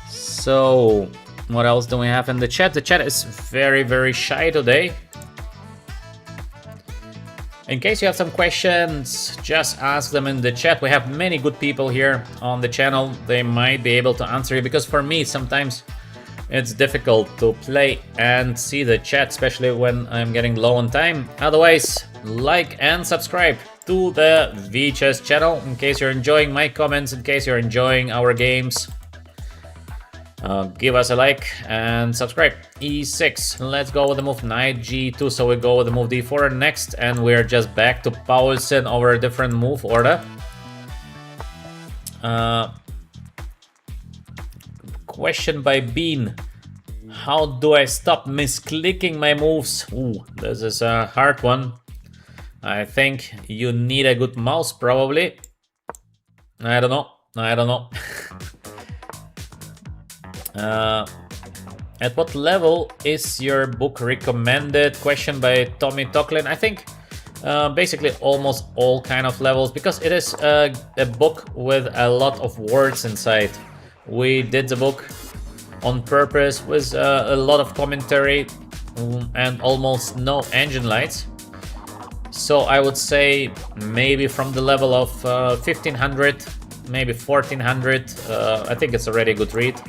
So, what else do we have in the chat? The chat is very, very shy today. In case you have some questions, just ask them in the chat. We have many good people here on the channel. They might be able to answer you, because for me, sometimes it's difficult to play and see the chat, especially when I'm getting low on time. Otherwise, like and subscribe to the VChess channel in case you're enjoying my comments, in case you're enjoying our games. Give us a like and subscribe. e6. Let's go with the move knight g2. So we go with the move d4 next, and we're just back to Paulsen over a different move order. Question by Bean. How do I stop misclicking my moves? Ooh, this is a hard one. I think you need a good mouse, probably. I don't know. At what level is your book recommended? Question by Tommy Tocklin. I think basically almost all kind of levels, because it is a book with a lot of words inside. We did the book on purpose with a lot of commentary and almost no engine lights. So I would say maybe from the level of 1500, maybe 1400. I think it's already a good read.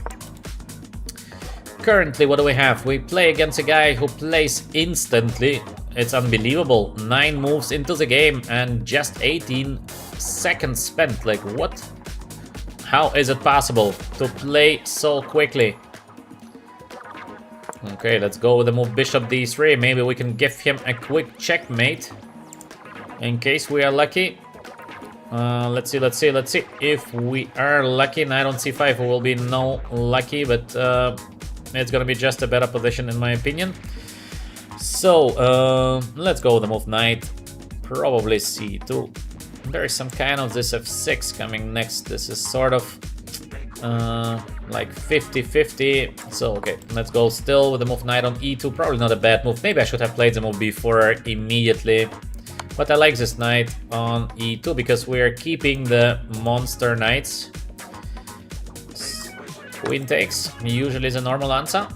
Currently, what do we have? We play against a guy who plays instantly. It's unbelievable. 9 moves into the game and just 18 seconds spent. Like, what? How is it possible to play so quickly? Okay, let's go with the move bishop d3. Maybe we can give him a quick checkmate in case we are lucky. Let's see. If we are lucky, knight on c5 will be no lucky, but it's gonna be just a better position in my opinion. So let's go with the move knight, probably c2. There is some kind of this f6 coming next. This is sort of like 50-50. So okay, let's go still with the move knight on e2. Probably not a bad move. Maybe I should have played the move b4 immediately. But I like this knight on e2 because we are keeping the monster knights. Queen takes usually is a normal answer.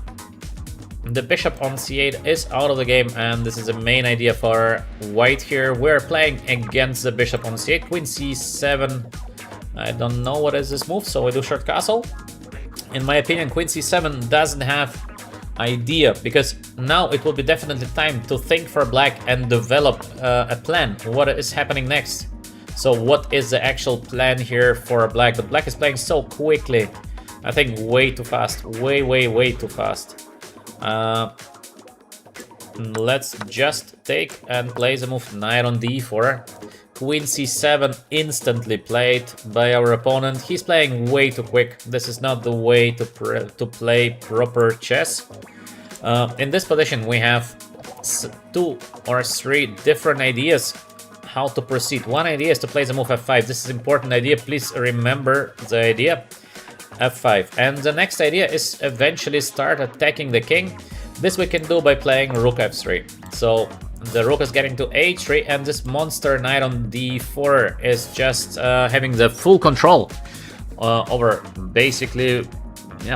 The bishop on c8 is out of the game, and this is the main idea for white here. We're playing against the bishop on c8. Queen c7. I don't know what is this move, so we do short castle. In my opinion, Queen c7 doesn't have idea, because now it will be definitely time to think for black and develop a plan. What is happening next? So what is the actual plan here for black? But black is playing so quickly. I think way too fast. Way too fast. Let's just take and play the move knight on d4. Queen c7 instantly played by our opponent. He's playing way too quick. This is not the way to play proper chess. In this position we have 2 or 3 different ideas how to proceed. One idea is to play the move f5. This is an important idea. Please remember the idea. f5. And the next idea is eventually start attacking the king. This we can do by playing rook f3. So the rook is getting to h3, and this monster knight on d4 is just having the full control over basically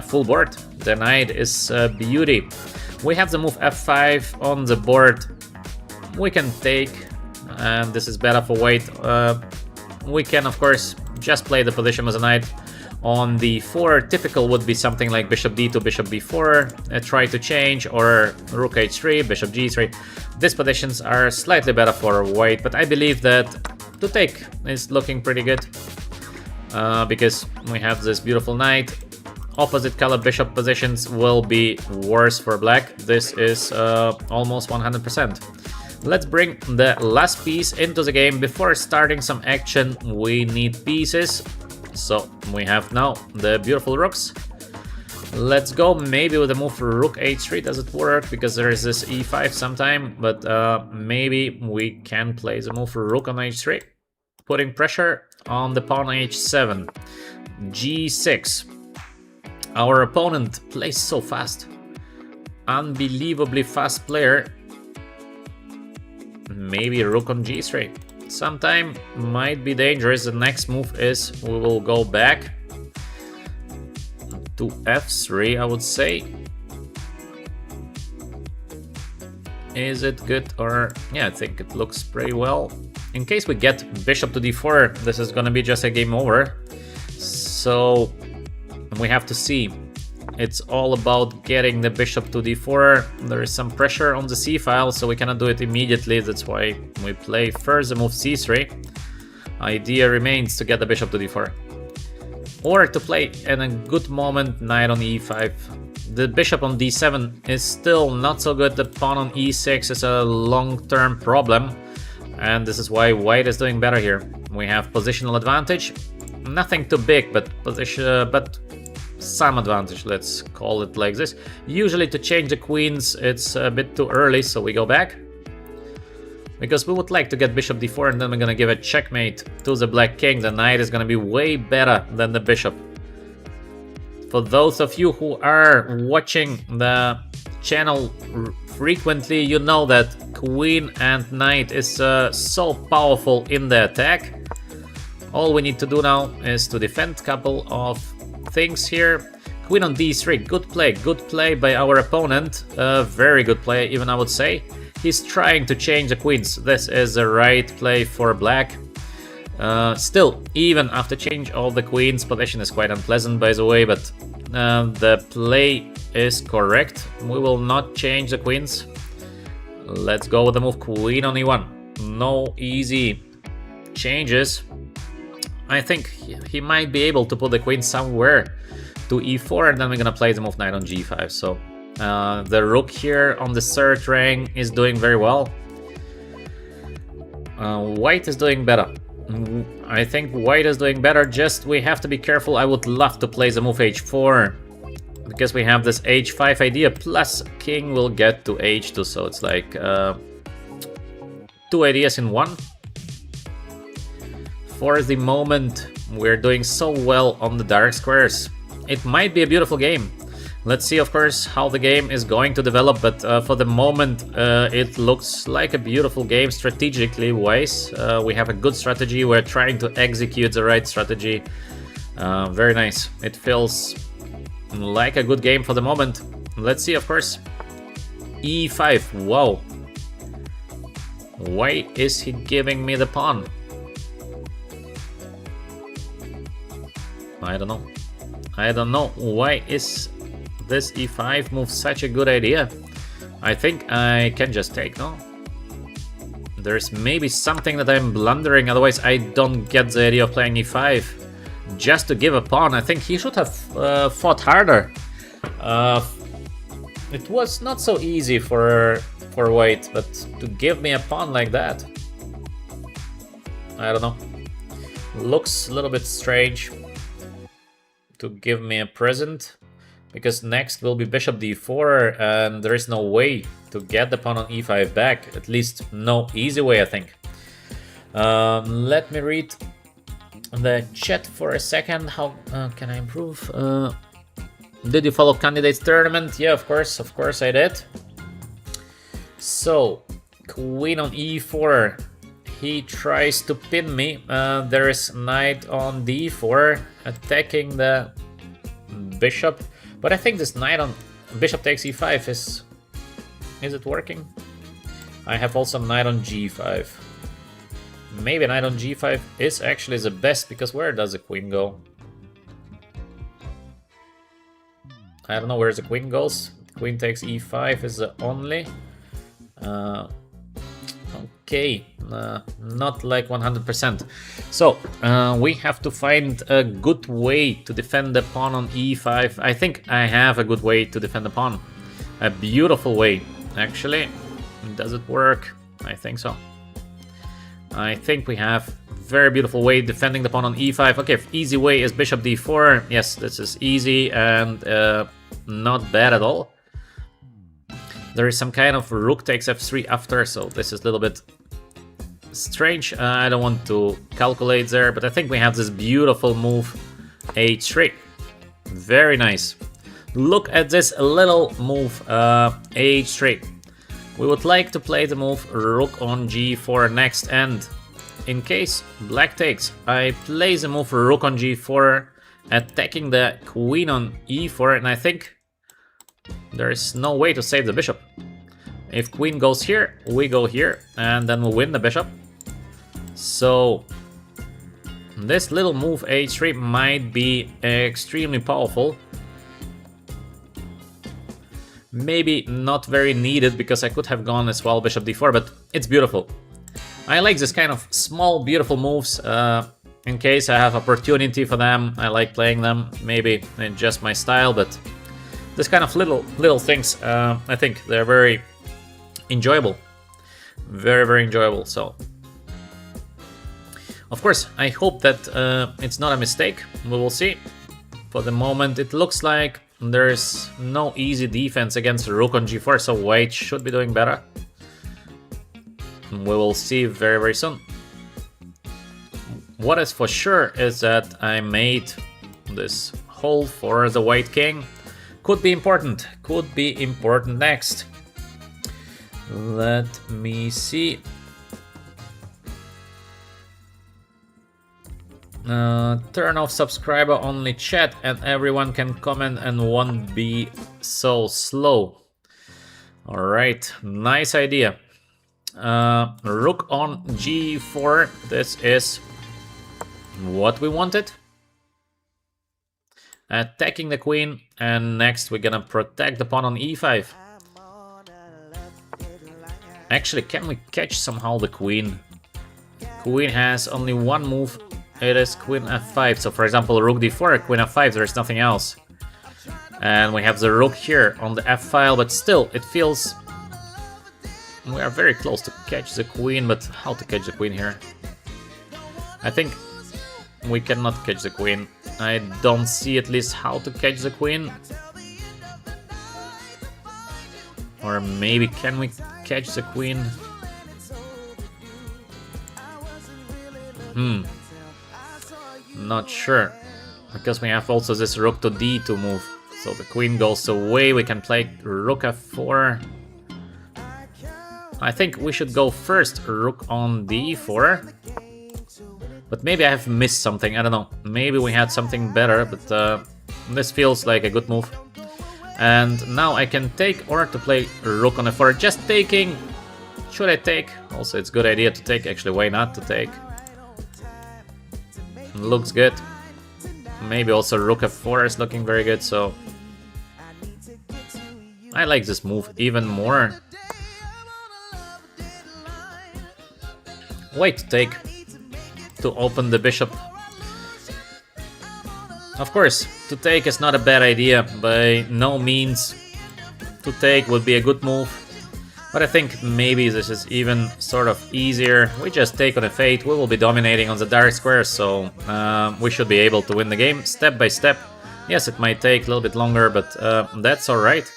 full board. The knight is beauty. We have the move f5 on the board. We can take, and this is better for white. We can of course just play the position as a knight on d4. Typical would be something like bishop d2, bishop b4, try to change, or rook h3, bishop g3. These positions are slightly better for white, but I believe that to take is looking pretty good because we have this beautiful knight. Opposite color bishop positions will be worse for black. This is almost 100%. Let's bring the last piece into the game. Before starting some action, we need pieces. So we have now the beautiful rooks. Let's go maybe with the move rook h3. Does it work? Because there is this e5 sometime, but maybe we can play the move rook on h3, putting pressure on the pawn h7. g6. Our opponent plays so fast. Unbelievably fast player. Maybe rook on g3. Sometime might be dangerous. The next move is we will go back to f3, I would say. Is it good? Or yeah, I think it looks pretty well. In case we get bishop to d4, this is gonna be just a game over. So we have to see. It's all about getting the bishop to d4. There is some pressure on the c file, so we cannot do it immediately. That's why we play first the move c3. Idea remains to get the bishop to d4. Or to play in a good moment knight on e5. The bishop on d7 is still not so good. The pawn on e6 is a long-term problem. And this is why white is doing better here. We have positional advantage. Nothing too big, but some advantage, let's call it like this. Usually to change the queens it's a bit too early, so we go back. Because we would like to get bishop d4, and then we're gonna give a checkmate to the black king. The knight is gonna be way better than the bishop. For those of you who are watching the channel frequently, you know that queen and knight is so powerful in the attack. All we need to do now is to defend a couple of things here. Queen on d3, good play by our opponent. Very good play, even I would say. He's trying to change the queens. This is the right play for black. Still, even after change of the queens, position is quite unpleasant, by the way, but the play is correct. We will not change the queens. Let's go with the move queen on e1. No easy changes. I think he might be able to put the queen somewhere to e4, and then we're gonna play the move knight on g5. So the rook here on the third rank is doing very well. White is doing better. I think white is doing better, just we have to be careful. I would love to play the move h4 because we have this h5 idea, plus king will get to h2, so it's like 2 ideas in one. For the moment, we're doing so well on the dark squares. It might be a beautiful game. Let's see, of course, how the game is going to develop, but for the moment, it looks like a beautiful game strategically wise. We have a good strategy. We're trying to execute the right strategy. Very nice. It feels like a good game for the moment. Let's see, of course. e5. Wow. Why is he giving me the pawn? I don't know. I don't know. Why is this e5 move such a good idea? I think I can just take, no? There's maybe something that I'm blundering, otherwise I don't get the idea of playing e5. Just to give a pawn, I think he should have fought harder. It was not so easy for white, but to give me a pawn like that, I don't know. Looks a little bit strange to give me a present, because next will be bishop d4 and there is no way to get the pawn on e5 back, at least no easy way, I think. Let me read the chat for a second. How can I improve? Did you follow candidates tournament? Yeah, of course I did. So, queen on e4, he tries to pin me. There is knight on d4 attacking the bishop, but I think this knight on bishop takes e5 is it working? I have also knight on g5. Maybe knight on g5 is actually the best, because where does the queen go? I don't know where the queen goes. Queen takes e5 is the only. Okay, not like 100%. So we have to find a good way to defend the pawn on e5. I think I have a good way to defend the pawn. A beautiful way, actually. Does it work? I think so. I think we have a very beautiful way defending the pawn on e5. Okay, easy way is bishop d4. Yes, this is easy and not bad at all. There is some kind of rook takes f3 after, so this is a little bit strange. I don't want to calculate there, but I think we have this beautiful move h3. Very nice. Look at this little move h3. We would like to play the move rook on g4 next, and in case black takes, I play the move rook on g4, attacking the queen on e4, and I think there is no way to save the bishop. If queen goes here, we go here, and then we'll win the bishop. So this little move h3 might be extremely powerful. Maybe not very needed, because I could have gone as well bishop d4, but it's beautiful. I like this kind of small, beautiful moves. In case I have opportunity for them, I like playing them. Maybe it's just my style, but this kind of little things, I think they're very enjoyable. Very enjoyable. So, of course, I hope that it's not a mistake. We will see. For the moment, it looks like there's no easy defense against rook on g4, so white should be doing better. We will see very soon. What is for sure is that I made this hole for the white king. Could be important next. Let me see. Turn off subscriber only chat and everyone can comment and won't be so slow. Alright, nice idea. Rook on g4, this is what we wanted. Attacking the queen, and next we're gonna protect the pawn on e5. Actually, can we catch somehow the queen? Queen has only one move. It is queen f5. So for example, rook d4, queen f5, there is nothing else. And we have the rook here on the f file, but still, it feels... We are very close to catch the queen, but how to catch the queen here? I think we cannot catch the queen. I don't see at least how to catch the queen. Or maybe can we catch the queen? Not sure. Because we have also this rook to d2 move. So the queen goes away, we can play rook f4. I think we should go first rook on d4. But maybe I have missed something, I don't know. Maybe we had something better, but this feels like a good move. And now I can take or to play rook on f4. Just taking. Should I take? Also, it's a good idea to take. Actually, why not to take? Looks good. Maybe also rook f4 is looking very good, so I like this move even more. Wait to take to open the bishop. Of course, to take is not a bad idea. By no means to take would be a good move. But I think maybe this is even sort of easier. We just take on a fate. We will be dominating on the dark square, so we should be able to win the game step by step. Yes, it might take a little bit longer, but that's alright.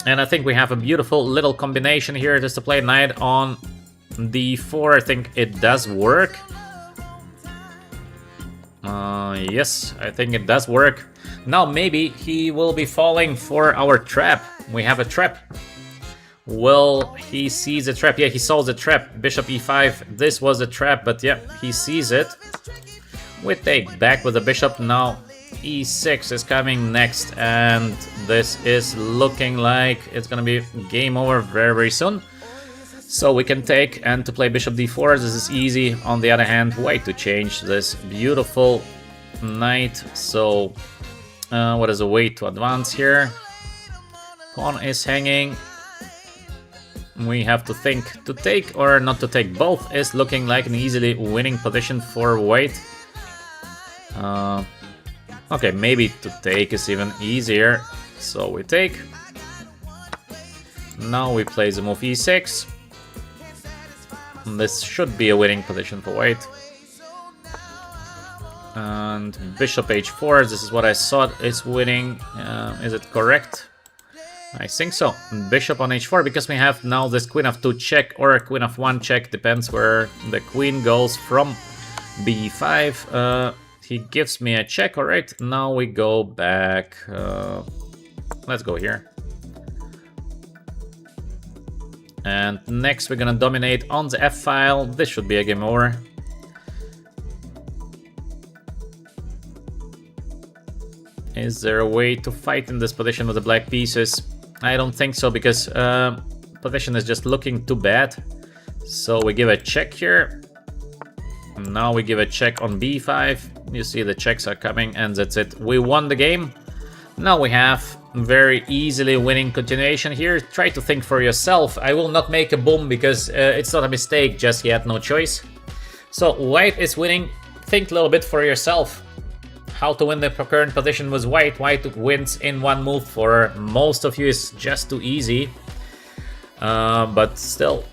And I think we have a beautiful little combination here just to play knight on d4. I think it does work. Yes, I think it does work. Now maybe he will be falling for our trap. We have a trap. Well, he sees a trap. Yeah, he saw the trap. Bishop e5. This was a trap, but yeah, he sees it. We take back with the bishop. Now e6 is coming next, and this is looking like it's gonna be game over very, very soon. So we can take, and to play bishop d4, this is easy. On the other hand, wait to change this beautiful knight. So what is a way to advance here? Pawn is hanging. We have to think to take or not to take. Both is looking like an easily winning position for white. Okay, maybe to take is even easier. So we take. Now we play the move e6. This should be a winning position for white. And bishop h4, this is what I thought is winning. Is it correct? I think so. Bishop on h4, because we have now this queen of 2 check or a queen of 1 check, depends where the queen goes from b5. He gives me a check. All right, now we go back. Let's go here. And next we're gonna dominate on the f file. This should be a game over. Is there a way to fight in this position with the black pieces? I don't think so, because position is just looking too bad. So we give a check here. Now we give a check on b5. You see the checks are coming, and that's it. We won the game. Now we have very easily winning continuation here. Try to think for yourself. I will not make a boom because it's not a mistake just yet, no choice. So white is winning. Think a little bit for yourself. How to win the current position with white. White wins in one move. For most of you is just too easy. But still,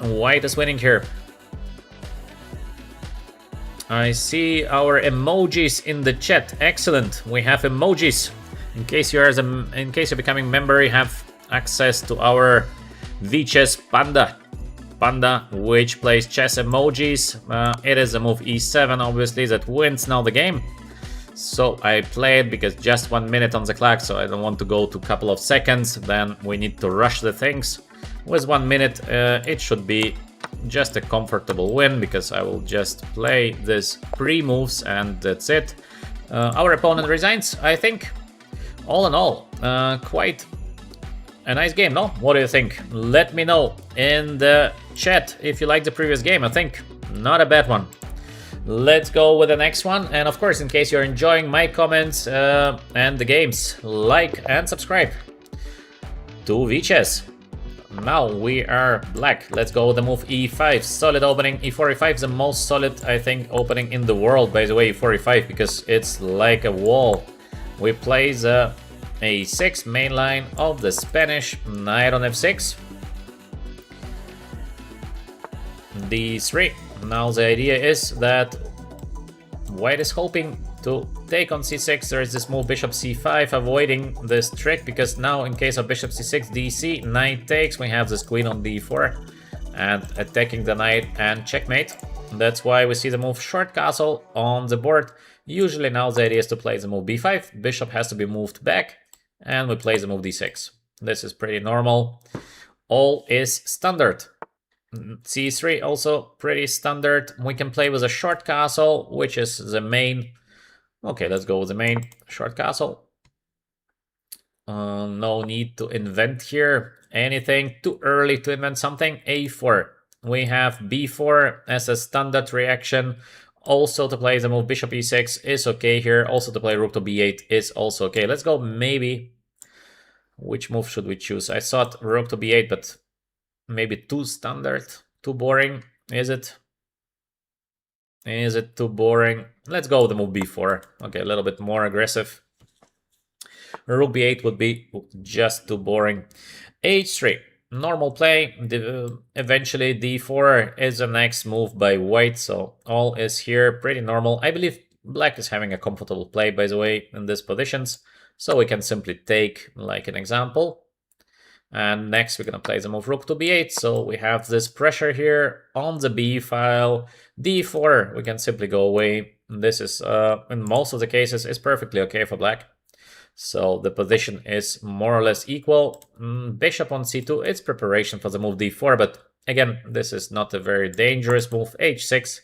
white is winning here. I see our emojis in the chat. Excellent. We have emojis. In case you're becoming member, you have access to our VChess Panda, which plays chess emojis. It is a move e7, obviously, that wins now the game. So I played because just 1 minute on the clock, so I don't want to go to a couple of seconds. Then we need to rush the things. With 1 minute, it should be just a comfortable win, because I will just play this pre-moves and that's it. Our opponent resigns, I think. All in all, quite a nice game, no? What do you think? Let me know in the chat if you like the previous game. I think not a bad one. Let's go with the next one. And of course, in case you're enjoying my comments and the games, like and subscribe to VChess. Now we are black. Let's go with the move e5. Solid opening. e4, e5 is the most solid, I think, opening in the world, by the way, e4, e5, because it's like a wall. We play the a6 main line of the Spanish. Knight on f6. d3. Now the idea is that white is hoping to take on c6. There is this move bishop c5, avoiding this trick, because now in case of bishop c6, dc, knight takes, we have this queen on d4 and attacking the knight and checkmate. That's why we see the move short castle on the board. Usually now the idea is to play the move b5, bishop has to be moved back, and we play the move d6. This is pretty normal. All is standard. c3 also pretty standard. We can play with a short castle, which is the main. Okay, let's go with the main short castle. No need to invent here anything. Too early to invent something. a4. We have b4 as a standard reaction. Also to play the move bishop e6 is okay here. Also to play rook to b8 is also okay. Let's go maybe Which move should we choose? I thought rook to b8, but maybe too standard, too boring. Is it? Is it too boring? Let's go with the move b4. Okay, a little bit more aggressive. Rook b8 would be just too boring. h3, normal play. Eventually d4 is the next move by white, so all is here pretty normal. I believe black is having a comfortable play, by the way, in these positions, so we can simply take like an example. And next we're going to play the move rook to b8, so we have this pressure here on the b file. d4, we can simply go away. This is, in most of the cases, is perfectly okay for black. So the position is more or less equal. Bishop on c2, it's preparation for the move d4, but again, this is not a very dangerous move. h6,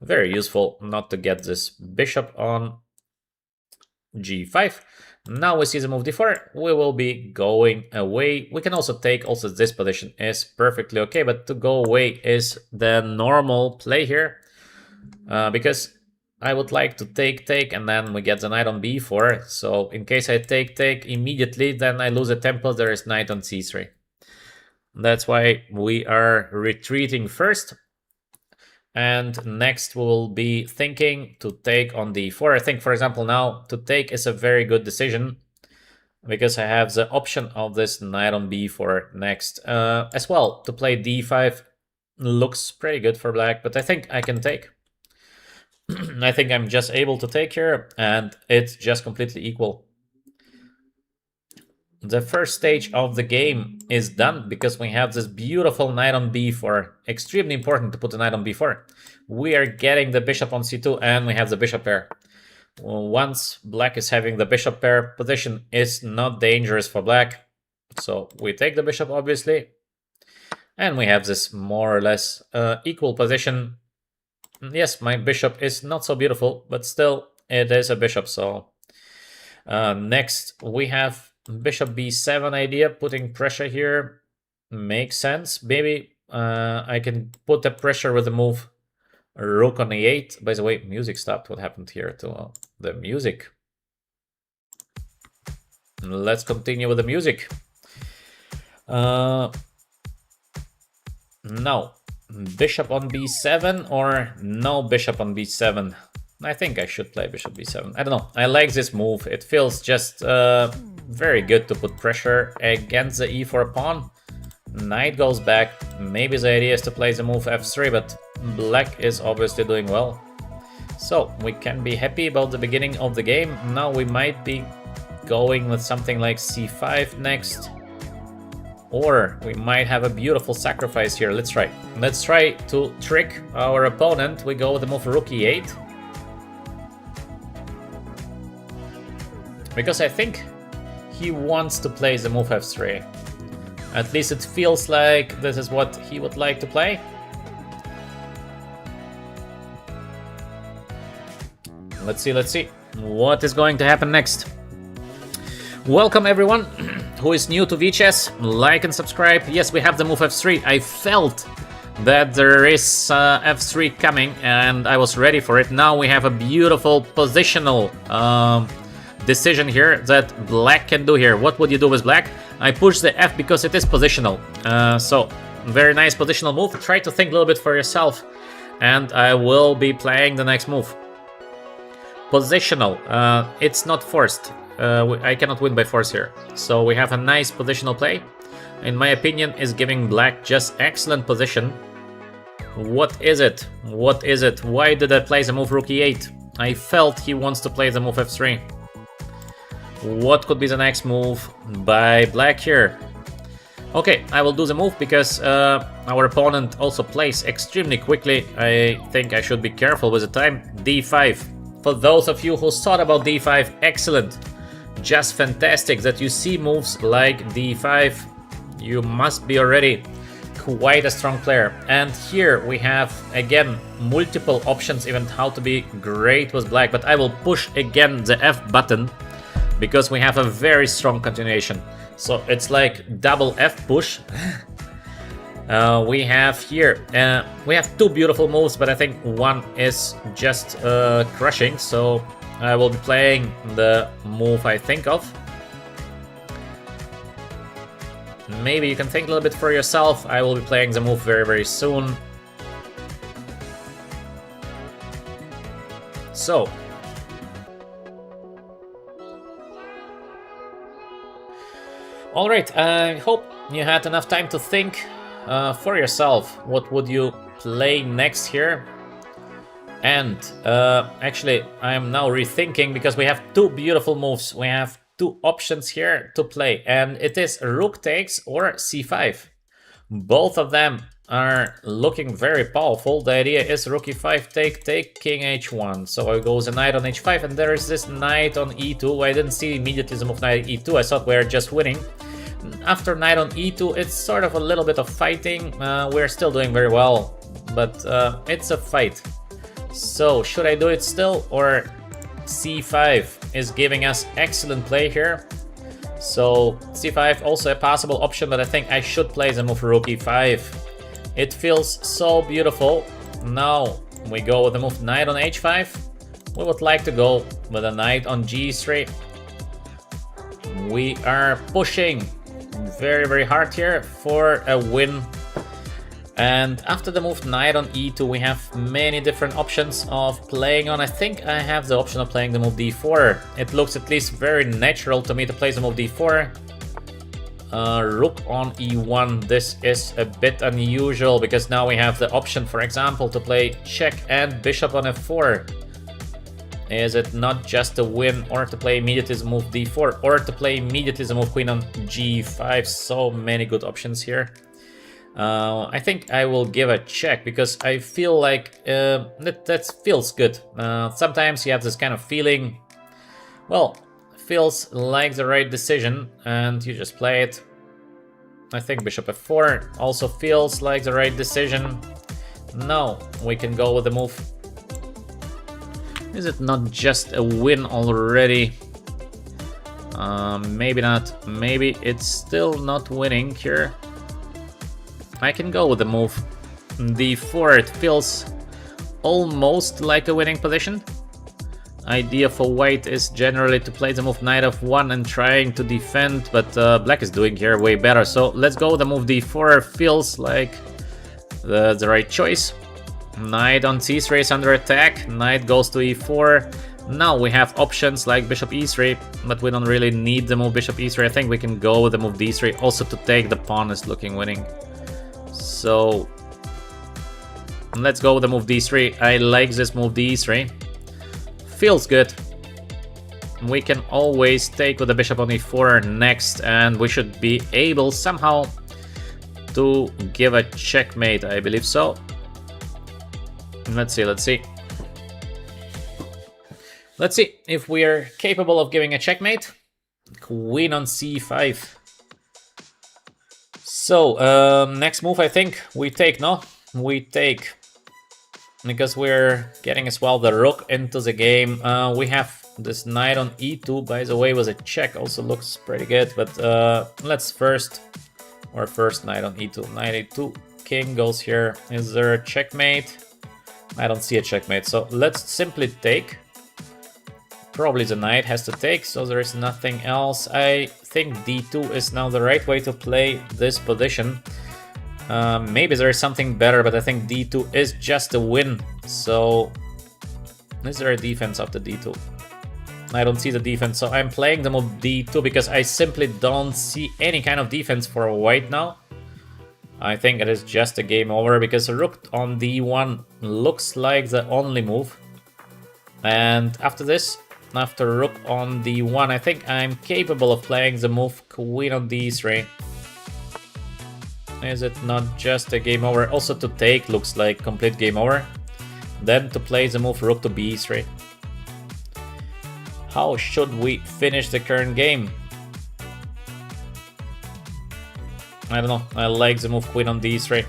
very useful not to get this bishop on g5. Now we see the move d4, we will be going away. We can also take, also this position is perfectly okay, but to go away is the normal play here, because I would like to take, and then we get the knight on b4. So in case I take immediately, then I lose a tempo, there is knight on c3. That's why we are retreating first. And next we'll be thinking to take on d4. I think, for example, now to take is a very good decision, because I have the option of this knight on b4 next. As well, to play d5 looks pretty good for black, but I think I can take. I think I'm just able to take here, and it's just completely equal. The first stage of the game is done because we have this beautiful knight on b4. Extremely important to put a knight on b4. We are getting the bishop on c2, and we have the bishop pair. Once black is having the bishop pair, position is not dangerous for black. So we take the bishop, obviously. And we have this more or less equal position. Yes, my bishop is not so beautiful, but still it is a bishop. So next we have bishop b7 idea, putting pressure here makes sense. Maybe I can put the pressure with the move rook on e8. By the way, music stopped. What happened here to the music? Let's continue with the music. No. Bishop on b7 or no bishop on b7? I think I should play bishop b7. I don't know. I like this move. It feels just very good to put pressure against the e4 pawn. Knight goes back. Maybe the idea is to play the move f3, but black is obviously doing well. So we can be happy about the beginning of the game. Now we might be going with something like c5 next. Or we might have a beautiful sacrifice here. Let's try. Let's try to trick our opponent. We go with the move rook e8. Because I think he wants to play the move f3. At least it feels like this is what he would like to play. Let's see what is going to happen next. Welcome everyone who is new to VChess. Like and subscribe. Yes, we have the move f3. I felt that there is f3 coming and I was ready for it. Now we have a beautiful positional decision here that black can do here. What would you do with black? I push the f because it is positional. So very nice positional move. Try to think a little bit for yourself, and I will be playing the next move. Positional. It's not forced. I cannot win by force here. So we have a nice positional play. In my opinion, is giving black just excellent position. What is it? What is it? Why did I play the move rook e8? I felt he wants to play the move f3. What could be the next move by black here? Okay, I will do the move because our opponent also plays extremely quickly. I think I should be careful with the time. d5. For those of you who thought about d5, excellent. Just fantastic that you see moves like d5. You must be already quite a strong player. And here we have, again, multiple options even how to be great with black. But I will push again the F button because we have a very strong continuation. So it's like double F push. We have here, we have two beautiful moves, but I think one is just crushing. So I will be playing the move I think of. maybe you can think a little bit for yourself. I will be playing the move very, very soon. So, alright, I hope you had enough time to think for yourself. What would you play next here? And actually, I'm now rethinking because we have two beautiful moves. We have two options here to play, and it is rook takes or c5. Both of them are looking very powerful. The idea is rook e5 take king h1. So I goes a knight on h5, and there is this knight on e2. I didn't see immediately the move knight e2. I thought we were just winning. After knight on e2, it's sort of a little bit of fighting. We're still doing very well, but it's a fight. So should I do it still, or c5 is giving us excellent play here? So c5 also a possible option, but I think I should play the move rook e5. It feels so beautiful. Now we go with the move knight on h5. We would like to go with a knight on g3. We are pushing very, very hard here for a win. And after the move knight on e2, we have many different options of playing on. I think I have the option of playing the move d4. It looks at least very natural to me to play the move d4. Rook on e1, this is a bit unusual because now we have the option, for example, to play check and bishop on f4. Is it not just a win, or to play immediately the move d4, or to play immediately the move queen on g5? So many good options here. I think I will give a check because I feel like that feels good. Sometimes you have this kind of feeling, well, feels like the right decision, and you just play it. I think bishop f4 also feels like the right decision. Now we can go with the move. Is it not just a win already? Maybe not. Maybe it's still not winning here. I can go with the move d4. It feels almost like a winning position. Idea for white is generally to play the move knight f1 and trying to defend, but black is doing here way better. So let's go with the move d4. Feels like the right choice. Knight on c3 is under attack. Knight goes to e4. Now we have options like bishop e3, but we don't really need the move bishop e3. I think we can go with the move d3. Also to take the pawn is looking winning. So let's go with the move d3. I like this move d3. Feels good. We can always take with the bishop on e4 next, and we should be able somehow to give a checkmate, I believe so. Let's see, let's see. Let's see if we are capable of giving a checkmate. Queen on c5. So, next move I think we take, no? We take. Because we're getting as well the rook into the game. We have this knight on e2, by the way, with a check. Also looks pretty good, but let's first knight on e2. Knight e2, king goes here. Is there a checkmate? I don't see a checkmate, so let's simply take. Probably the knight has to take, so there is nothing else. I think d2 is now the right way to play this position. Maybe there is something better, but I think d2 is just a win. So, is there a defense after d2? I don't see the defense, so I'm playing the move d2 because I simply don't see any kind of defense for white now. I think it is just a game over because rook on d1 looks like the only move. And after this, after rook on d1, I think I'm capable of playing the move queen on d3. Is it not just a game over? Also to take looks like complete game over. Then to play the move rook to b3. How should we finish the current game? I don't know, I like the move queen on d3.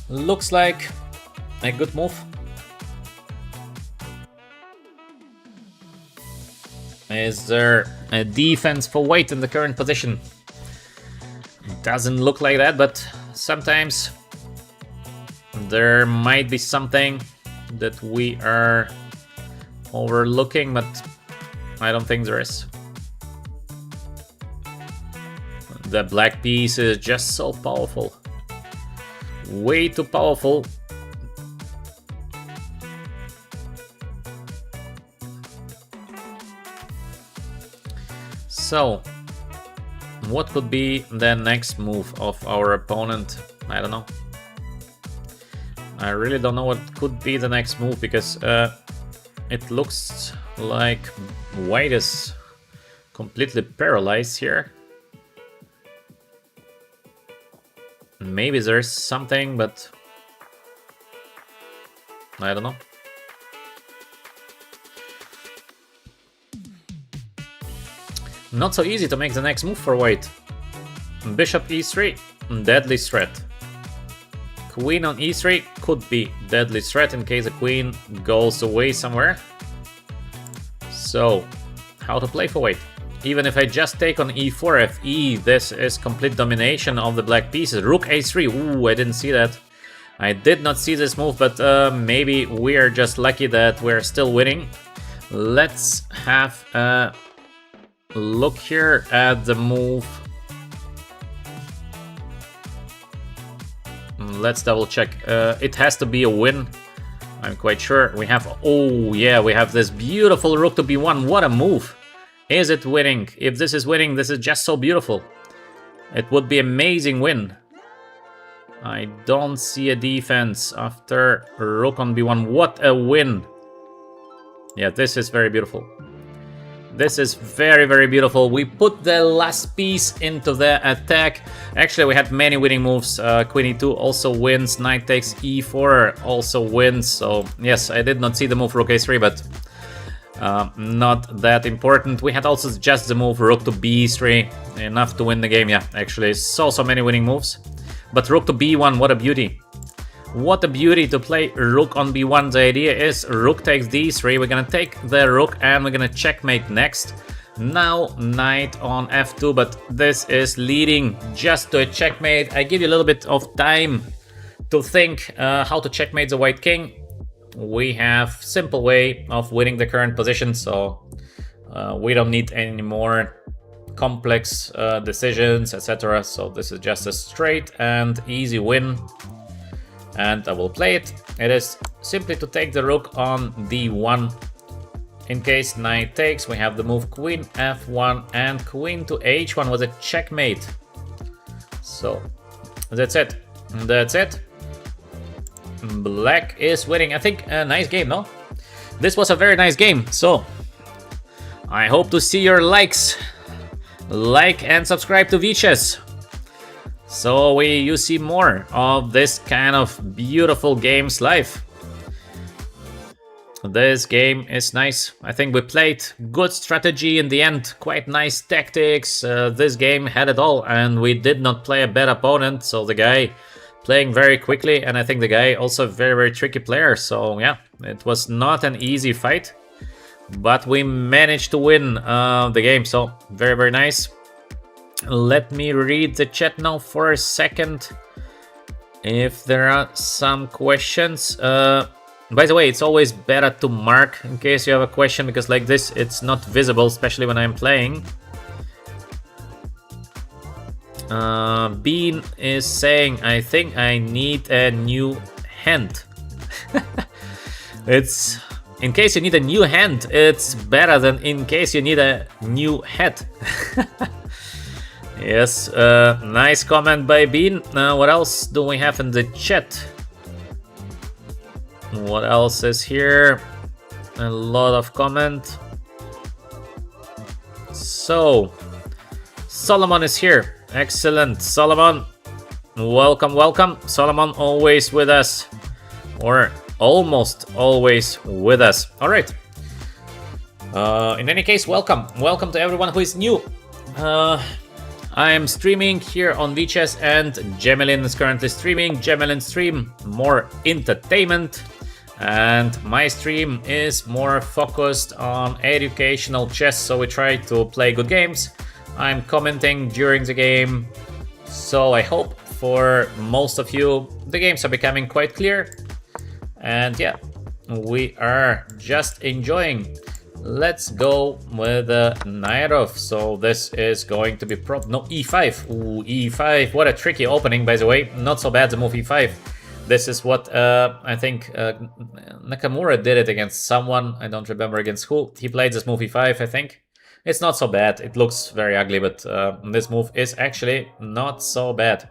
Looks like a good move. Is there a defense for white in the current position? Doesn't look like that, but sometimes there might be something that we are overlooking, but I don't think there is. The black piece is just so powerful. Way too powerful. So, what could be the next move of our opponent? I don't know. I really don't know what could be the next move, because it looks like white is completely paralyzed here. Maybe there's something, but I don't know. Not so easy to make the next move for white. Bishop e3, deadly threat. Queen on e3 could be deadly threat in case the queen goes away somewhere. So, how to play for white? Even if I just take on e4, fe, this is complete domination of the black pieces. Rook a3, ooh, I didn't see that. I did not see this move, but maybe we are just lucky that we're still winning. Let's have a look here at the move. Let's double check. It has to be a win, I'm quite sure. We have, oh yeah, we have this beautiful rook to b1. What a move. Is it winning? If this is winning, this is just so beautiful. It would be amazing win. I don't see a defense after rook on b1. What a win. Yeah, this is very beautiful. This is very, very beautiful. We put the last piece into the attack. Actually, we had many winning moves. Queen e2 also wins. Knight takes e4 also wins. So, yes, I did not see the move rook a3, but not that important. We had also just the move rook to b3. Enough to win the game. Yeah, actually, so many winning moves. But rook to b1, what a beauty. What a beauty to play rook on b1. The idea is rook takes d3. We're gonna take the rook and we're gonna checkmate next. Now knight on f2, but this is leading just to a checkmate. I give you a little bit of time to think how to checkmate the white king. We have simple way of winning the current position, so we don't need any more complex decisions, etc. So this is just a straight and easy win. And I will play it. It is simply to take the rook on d1. In case knight takes, we have the move queen f1 and queen to h1 was a checkmate. So that's it. That's it. Black is winning. I think a nice game, no? This was a very nice game. So I hope to see your likes. Like and subscribe to VChess. So you see more of this kind of beautiful games live. This game is nice. I think we played good strategy in the end, quite nice tactics. This game had it all, and we did not play a bad opponent. So the guy playing very quickly, and I think the guy also a very, very tricky player. So yeah, it was not an easy fight, but we managed to win the game. So very, very nice. Let me read the chat now for a second. If there are some questions. By the way, it's always better to mark in case you have a question, because like this, it's not visible, especially when I'm playing. Bean is saying, I think I need a new hand. It's in case you need a new hand, it's better than in case you need a new head. Yes, nice comment by Bean. What else do we have in the chat? What else is here? A lot of comment. So, Solomon is here. Excellent, Solomon. Welcome, welcome. Solomon always with us, or almost always with us. All right. In any case, welcome. Welcome to everyone who is new. I am streaming here on VChess, and Gemelin is currently streaming. Gemelin stream, more entertainment, and my stream is more focused on educational chess, so we try to play good games. I'm commenting during the game, so I hope for most of you the games are becoming quite clear. And yeah, we are just enjoying. Let's go with knight off. So this is going to be no, e5. Ooh, e5. What a tricky opening, by the way. Not so bad, the move e5. This is what I think Nakamura did it against someone. I don't remember against who. He played this move e5, I think. It's not so bad. It looks very ugly, but this move is actually not so bad.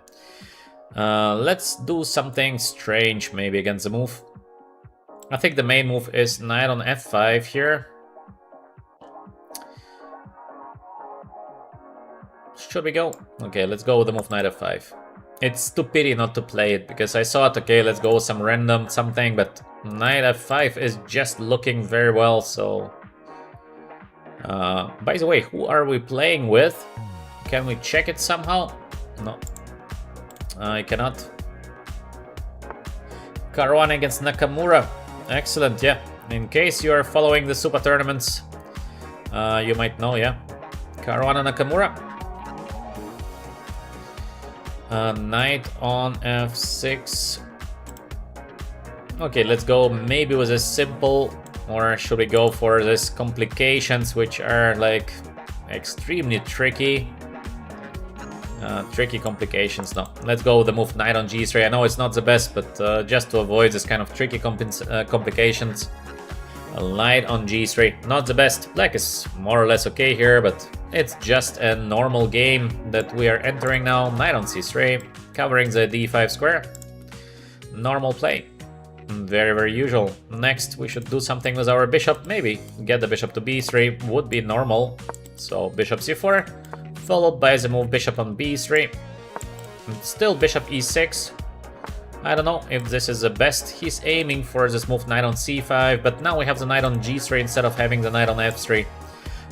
Let's do something strange maybe against the move. I think the main move is knight on f5 here. Should we go? Okay, let's go with the move knight f5. It's too pity not to play it, because I thought, okay, let's go with some random something, but knight f5 is just looking very well, so... by the way, who are we playing with? Can we check it somehow? No. I cannot. Caruana against Nakamura. Excellent, yeah. In case you are following the Super tournaments, you might know, yeah. Caruana Nakamura. Knight on f6. Okay, let's go maybe with a simple, or should we go for this complications, which are like extremely tricky? Tricky complications, no. Let's go with the move knight on g3. I know it's not the best, but just to avoid this kind of tricky complications. Knight on g3, not the best. Black is more or less okay here, but it's just a normal game that we are entering now. Knight on c3, covering the d5 square. Normal play. Very, very usual. Next, we should do something with our bishop. Maybe get the bishop to b3 would be normal. So bishop c4, followed by the move bishop on b3. Still bishop e6. I don't know if this is the best. He's aiming for this move knight on c5, but now we have the knight on g3 instead of having the knight on f3.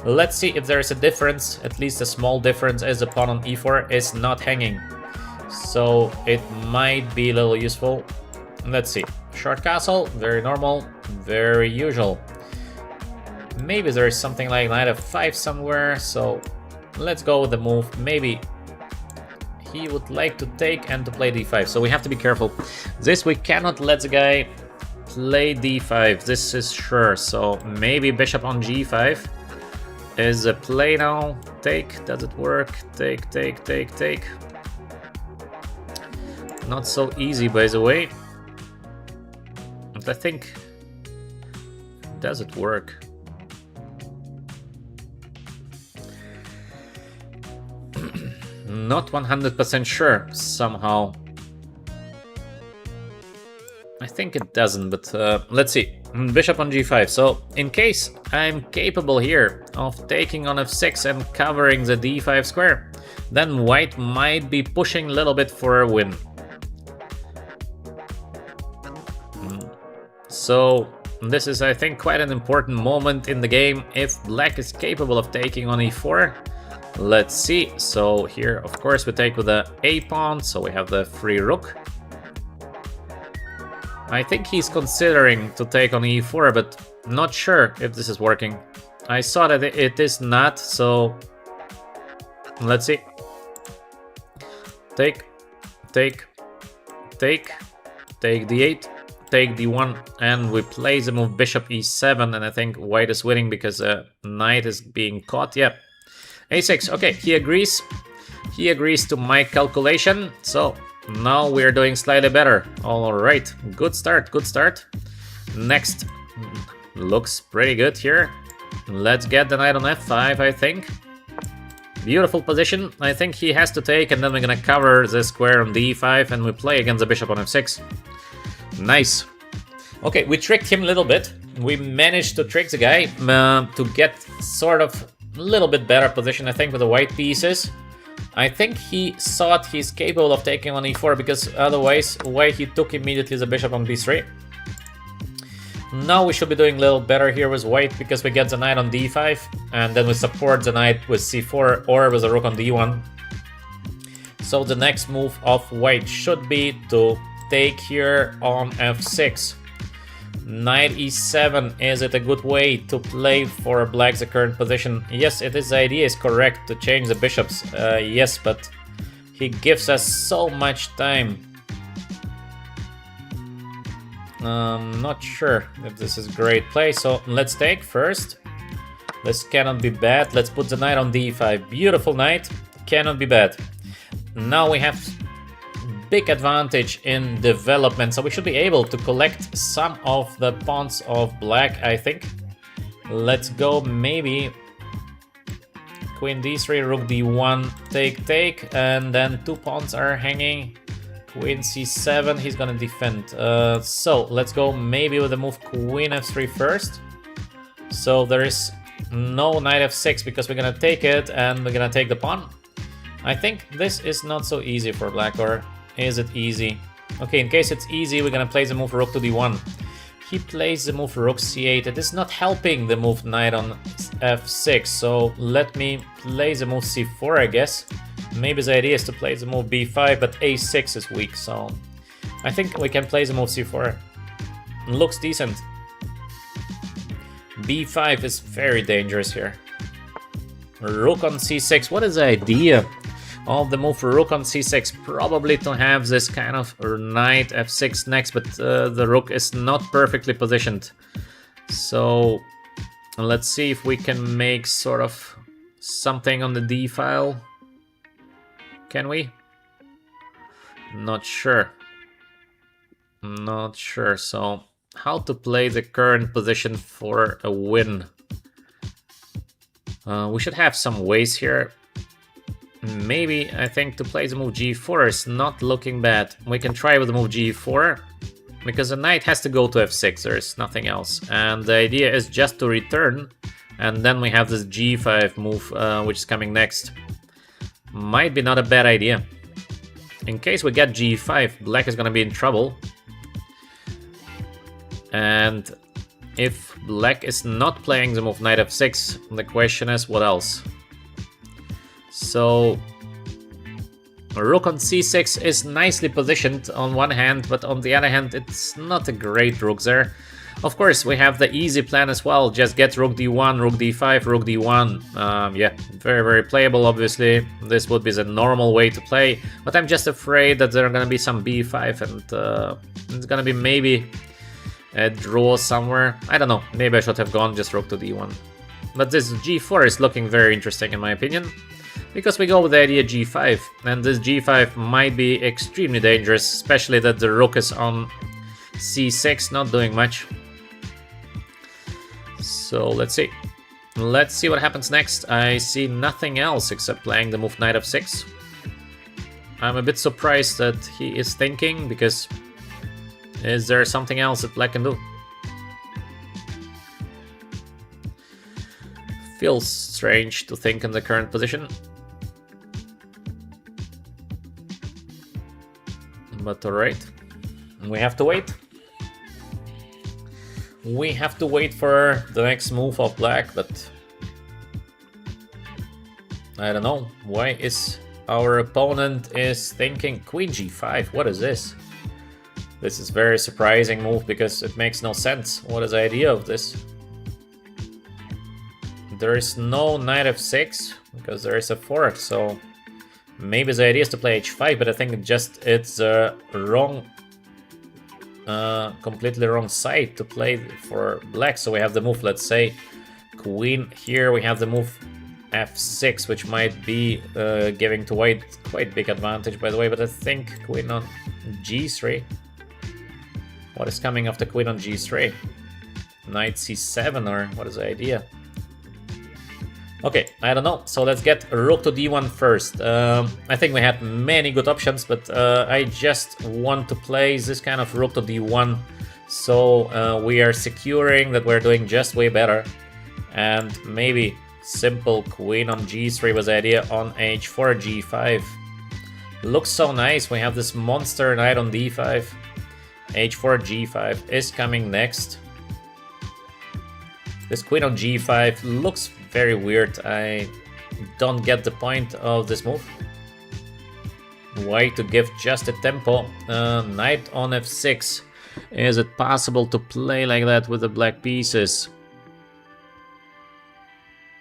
Let's see if there is a difference, at least a small difference, as the pawn on e4 is not hanging. So it might be a little useful. Let's see. Short castle, very normal, very usual. Maybe there is something like knight f5 somewhere, so let's go with the move. Maybe he would like to take and to play d5, so we have to be careful. This we cannot let the guy play d5, this is sure. So maybe bishop on g5 is a play now. Take, does it work? Take, take, take, take. Not so easy, by the way. But I think, does it work? Not 100% sure, somehow. I think it doesn't, but let's see. Bishop on g5. So, in case I'm capable here of taking on f6 and covering the d5 square, then white might be pushing a little bit for a win. So, this is, I think, quite an important moment in the game. If black is capable of taking on e4, let's see. So here, of course, we take with the a pawn, so we have the free rook. I think he's considering to take on e4, but not sure if this is working. I saw that it is not, so let's see. Take, take, take, take d8, take d1, and we play the move bishop e7, and I think white is winning because knight is being caught. Yep. a6, okay, he agrees. He agrees to my calculation, so now we're doing slightly better. All right, good start, good start. Next, looks pretty good here. Let's get the knight on f5, I think. Beautiful position. I think he has to take, and then we're gonna cover the square on d5, and we play against the bishop on f6. Nice. Okay, we tricked him a little bit. We managed to trick the guy to get sort of a little bit better position, I think, with the white pieces. I think he thought he's capable of taking on e4, because otherwise, why he took immediately the bishop on b3. Now we should be doing a little better here with white, because we get the knight on d5, and then we support the knight with c4 or with a rook on d1. So the next move of white should be to take here on f6. Knight e7, is it a good way to play for black's current position? Yes, it is. The idea is correct to change the bishops. Yes, but he gives us so much time. Not sure if this is great play, so let's take first. This cannot be bad. Let's put the knight on d5. Beautiful knight. Cannot be bad. Now we have big advantage in development, so we should be able to collect some of the pawns of black, I think. Let's go maybe queen d3, rook d1, take, and then 2 pawns are hanging. Queen c7, he's gonna defend. So let's go maybe with the move queen f3 first. So there is no knight f6 because we're gonna take it and we're gonna take the pawn. I think this is not so easy for black, or is it easy? Okay, in case it's easy, we're gonna play the move rook to d1. He plays the move rook c8. It is not helping the move knight on f6, so let me play the move c4, I guess. Maybe the idea is to play the move b5, but a6 is weak, so I think we can play the move c4. Looks decent. b5 is very dangerous here. Rook on c6. What is the idea of the move rook on c6? Probably to have this kind of knight f6 next, but the rook is not perfectly positioned. So let's see if we can make sort of something on the d file. Can we? Not sure. Not sure. So how to play the current position for a win? We should have some ways here. Maybe, I think, to play the move g4 is not looking bad. We can try with the move g4, because the knight has to go to f6, there's nothing else. And the idea is just to return, and then we have this g5 move, which is coming next. Might be not a bad idea. In case we get g5, black is gonna be in trouble. And if black is not playing the move knight f6, the question is what else? So rook on c6 is nicely positioned on one hand, but on the other hand it's not a great rook there. Of course, we have the easy plan as well. Just get rook d1, rook d5, rook d1. Yeah, very, very playable, obviously. This would be the normal way to play, but I'm just afraid that there are gonna be some b5 and it's gonna be maybe a draw somewhere. I don't know, maybe I should have gone just rook to d1. But this g4 is looking very interesting in my opinion, because we go with the idea g5, and this g5 might be extremely dangerous, especially that the rook is on c6, not doing much. So let's see. Let's see what happens next. I see nothing else except playing the move knight f6. I'm a bit surprised that he is thinking, because is there something else that black can do? Feels strange to think in the current position. But alright, we have to wait. We have to wait for the next move of black, but I don't know. Why is our opponent is thinking queen g5? What is this? This is very surprising move because it makes no sense. What is the idea of this? There is no knight f6 because there is a fork, so maybe the idea is to play h5, but I think it's wrong, completely wrong side to play for black. So we have the move, let's say, queen here. We have the move f6, which might be giving to white quite big advantage, by the way. But I think queen on g3. What is coming after queen on g3? Knight c7, or what is the idea? Okay, I don't know. So let's get rook to d1 first. I think we had many good options, but I just want to play this kind of rook to d1. So we are securing that we're doing just way better. And maybe simple queen on g3 was the idea on h4, g5. Looks so nice. We have this monster knight on d5. h4, g5 is coming next. This queen on g5 looks very weird. I don't get the point of this move. Why to give just a tempo? Knight on f6. Is it possible to play like that with the black pieces?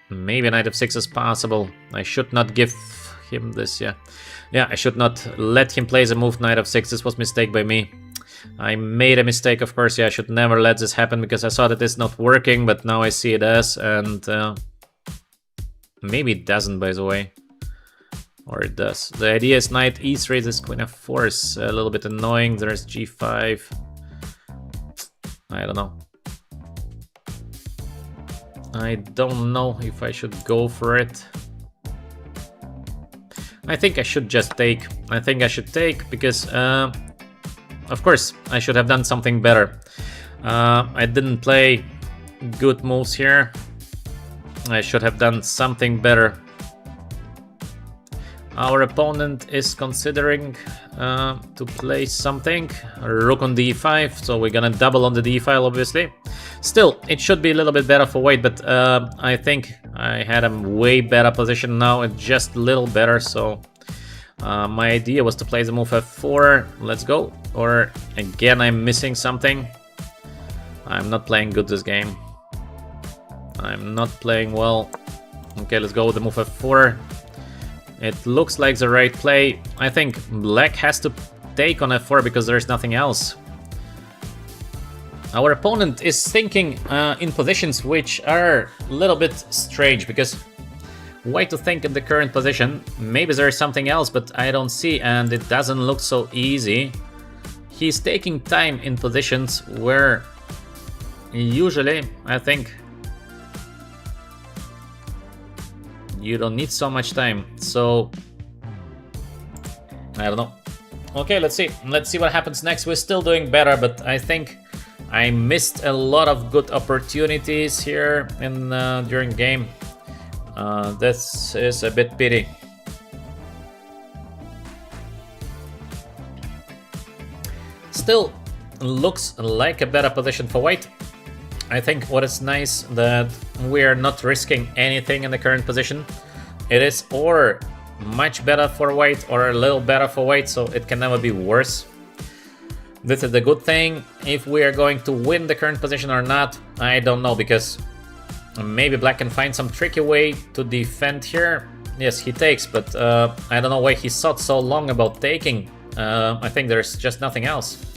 Maybe knight f6 is possible. I should not give him this, yeah. Yeah, I should not let him play the move knight f6. This was a mistake by me. I made a mistake, of course. Yeah, I should never let this happen because I saw that it's not working, but now I see it as, and maybe it doesn't, by the way. Or it does. The idea is knight e3, this queen f4 is a little bit annoying. There's g5. I don't know. I don't know if I should go for it. I think I should just take. I think I should take because, of course, I should have done something better. I didn't play good moves here. I should have done something better. Our opponent is considering to play something. Rook on d5, so we're gonna double on the d file, obviously. Still, it should be a little bit better for white, but I think I had a way better position now. It's just a little better, so my idea was to play the move f4. Let's go. Or again, I'm missing something. I'm not playing good this game. I'm not playing well. Okay, let's go with the move f4. It looks like the right play. I think black has to take on f4 because there's nothing else. Our opponent is thinking in positions which are a little bit strange because white to think in the current position. Maybe there's something else, but I don't see, and it doesn't look so easy. He's taking time in positions where usually, I think, you don't need so much time. So I don't know. Okay, let's see. Let's see what happens next. We're still doing better, but I think I missed a lot of good opportunities here in during game. This is a bit pity. Still looks like a better position for white. I think what is nice that we are not risking anything in the current position. It is or much better for white or a little better for white, so it can never be worse. This is the good thing. If we are going to win the current position or not, I don't know, because maybe black can find some tricky way to defend here. Yes, he takes, but I don't know why he thought so long about taking. I think there's just nothing else.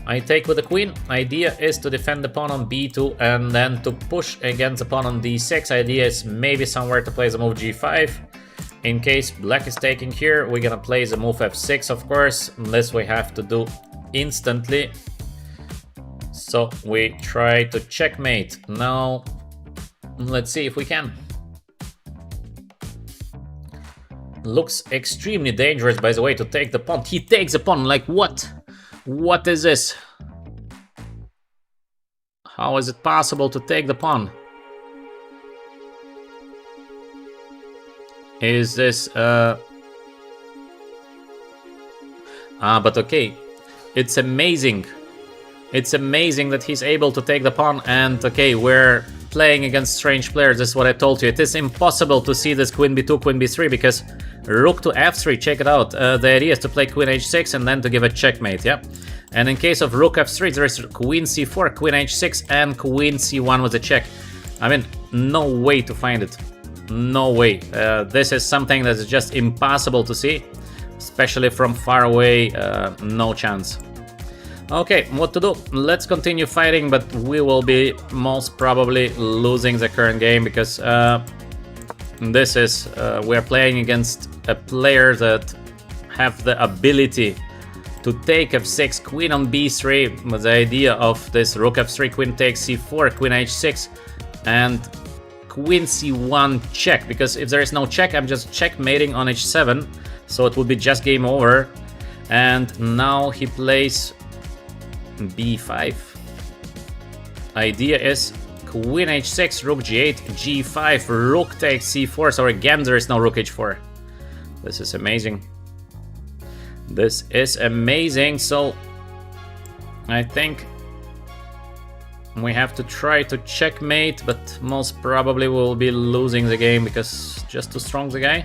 I take with the queen. Idea is to defend the pawn on b2 and then to push against the pawn on d6. Idea is maybe somewhere to play the move g5. In case black is taking here, we're gonna play the move f6, of course. This we have to do instantly. So we try to checkmate. Now, let's see if we can. Looks extremely dangerous, by the way, to take the pawn. He takes the pawn, like what? What is this? How is it possible to take the pawn? Is this but okay. It's amazing. It's amazing that he's able to take the pawn, and okay, we're playing against strange players. This is what I told you. It is impossible to see this queen b2, queen b3 because rook to f3, check it out. The idea is to play queen h6 and then to give a checkmate, yeah? And in case of rook f3, there is queen c4, queen h6, and queen c1 with a check. I mean, no way to find it. No way. This is something that is just impossible to see, especially from far away. No chance. Okay, what to do? Let's continue fighting, but we will be most probably losing the current game because this is we're playing against a player that have the ability to take f6, queen on b3 with the idea of this rook f3, queen takes c4, queen h6, and queen c1 check, because if there is no check, I'm just checkmating on h7, so it will be just game over. And now he plays b5. Idea is queen h6, rook g8, g5, rook takes c4, so again there is no rook h4. This is amazing. This is amazing, so I think we have to try to checkmate, but most probably we'll be losing the game because just too strong the guy.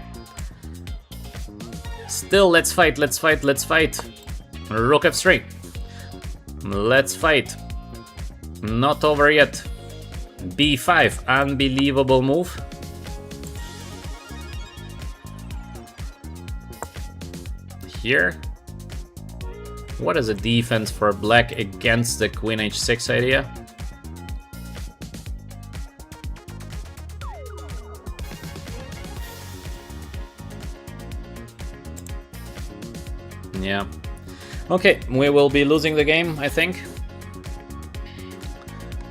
Still, let's fight, let's fight, let's fight. Rook f3. Let's fight. Not over yet. b5, unbelievable move. Here. What is a defense for black against the queen h6 idea? Yeah. Okay, we will be losing the game, I think.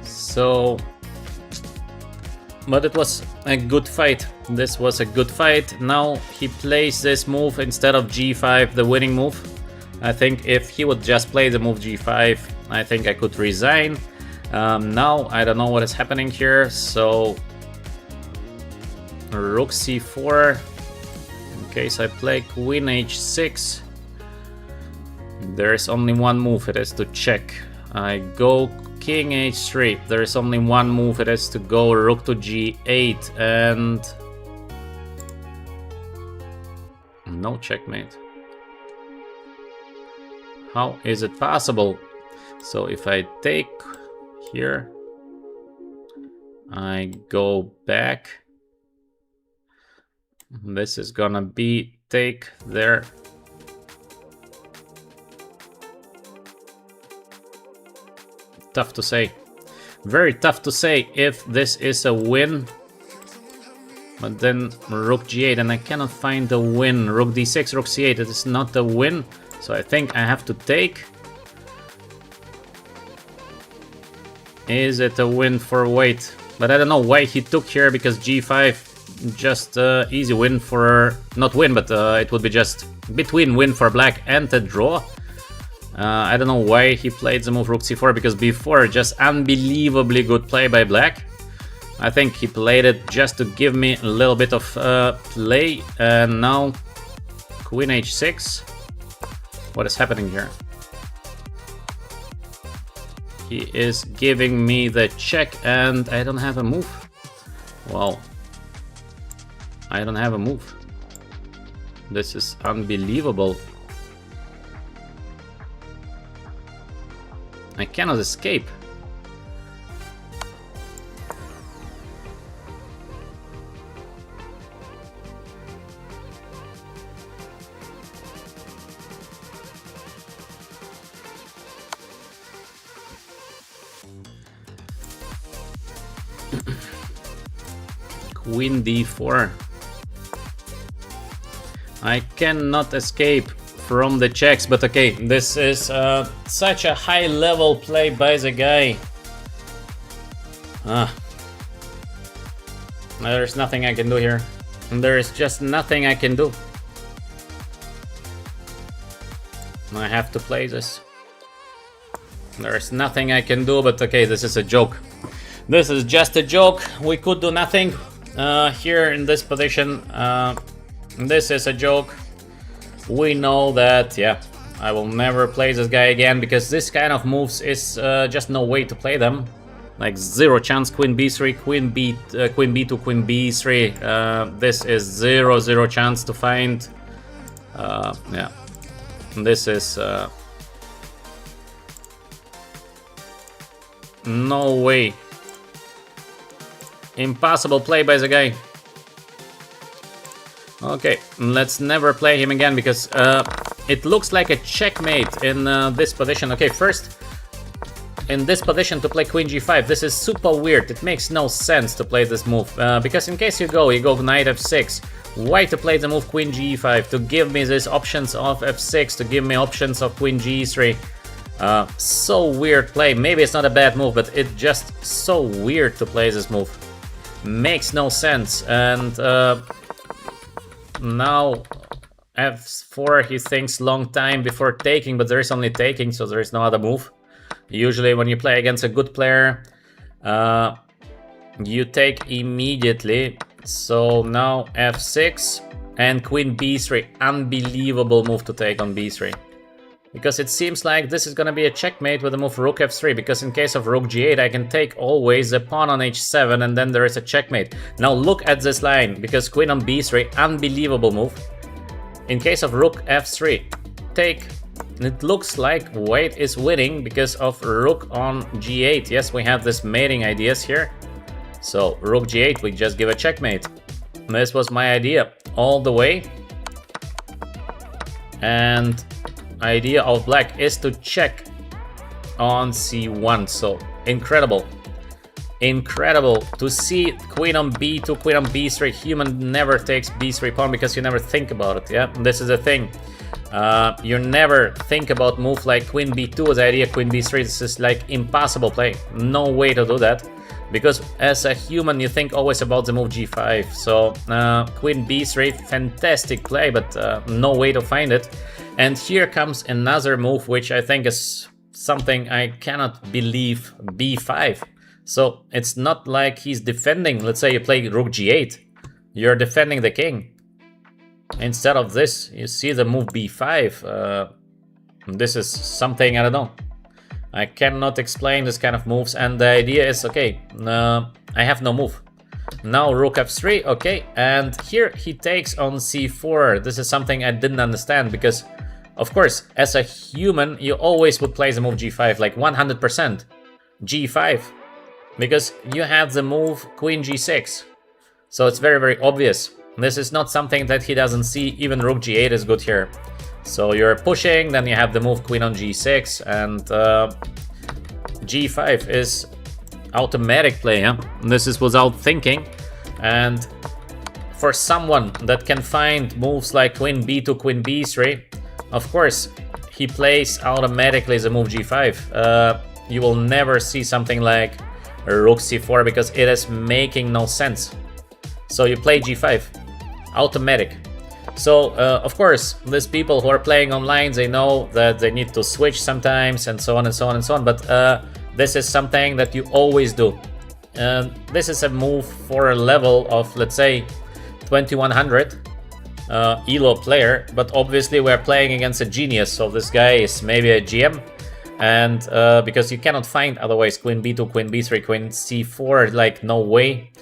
So, but it was a good fight. This was a good fight. Now he plays this move instead of g5, the winning move. I think if he would just play the move g5, I think I could resign. Now I don't know what is happening here. So rook c4. In case I play queen h6, there is only one move. It is to check. I go king h3. There is only one move. It is to go rook to g8 and no checkmate. How is it possible? So if I take here, I go back. This is gonna be take there. Tough to say. Very tough to say if this is a win. But then rook g8 and I cannot find the win. Rook d6, rook c8, it is not a win. So I think I have to take. Is it a win for white? But I don't know why he took here, because g5 just easy win for, not win, but it would be just between win for black and a draw. I don't know why he played the move rook c4, because before just unbelievably good play by black. I think he played it just to give me a little bit of play, and now queen h6. What is happening here? He is giving me the check and I don't have a move. Wow. I don't have a move. This is unbelievable. I cannot escape. Queen d4. I cannot escape from the checks, but okay, this is such a high level play by the guy. There's nothing I can do here. There is just nothing I can do. I have to play this. There's nothing I can do, but okay, this is a joke. This is just a joke. We could do nothing here in this position. This is a joke. We know that, yeah, I will never play this guy again, because this kind of moves is just no way to play them. Like zero chance. Queen b3, queen b2, queen b3. This is zero chance to find. Yeah, this is no way. Impossible play by the guy. Okay, let's never play him again, because it looks like a checkmate in this position. Okay, first, in this position to play queen g5, this is super weird. It makes no sense to play this move, because in case you go knight f6. Why to play the move queen g5? To give me these options of f6, to give me options of queen g3. So weird play. Maybe it's not a bad move, but it's just so weird to play this move. Makes no sense. And now f4, he thinks long time before taking, but there is only taking, so there is no other move. Usually when you play against a good player, you take immediately. So now f6 and queen b3. Unbelievable move to take on b3. Because it seems like this is gonna be a checkmate with the move rook f3, because in case of rook g8 I can take always the pawn on h7 and then there is a checkmate. Now look at this line, because queen on b3, unbelievable move. In case of rook f3, take. It looks like white is winning because of rook on g8. Yes, we have this mating ideas here. So rook g8, we just give a checkmate. This was my idea all the way. And idea of black is to check on c1. So incredible. Incredible to see queen on b2, queen on b3. Human never takes b3 pawn because you never think about it. Yeah, this is the thing. You never think about move like queen b2 as idea, queen b3. This is like impossible play. No way to do that, because as a human you think always about the move g5. So queen b3, fantastic play, but no way to find it. And here comes another move which I think is something I cannot believe, b5. So it's not like he's defending. Let's say you play rook g8, you're defending the king. Instead of this, you see the move b5. This is something, I don't know. I cannot explain this kind of moves, and the idea is, okay, I have no move. Now rook f3, okay, and here he takes on c4. This is something I didn't understand, because, of course, as a human, you always would play the move g5, like 100%. g5. Because you have the move queen g6. So it's very, very obvious. This is not something that he doesn't see. Even rook g8 is good here. So you're pushing, then you have the move queen on g6, and g5 is automatic play. Yeah? This is without thinking. And for someone that can find moves like queen b2, queen b3, of course, he plays automatically the move g5. You will never see something like rook c4 because it is making no sense. So you play g5, automatic. So of course, these people who are playing online, they know that they need to switch sometimes, and so on and so on and so on. But this is something that you always do. This is a move for a level of, let's say, 2100 ELO player. But obviously we're playing against a genius, so this guy is maybe a GM. And because you cannot find otherwise queen b2, queen b3, queen c4, like no way.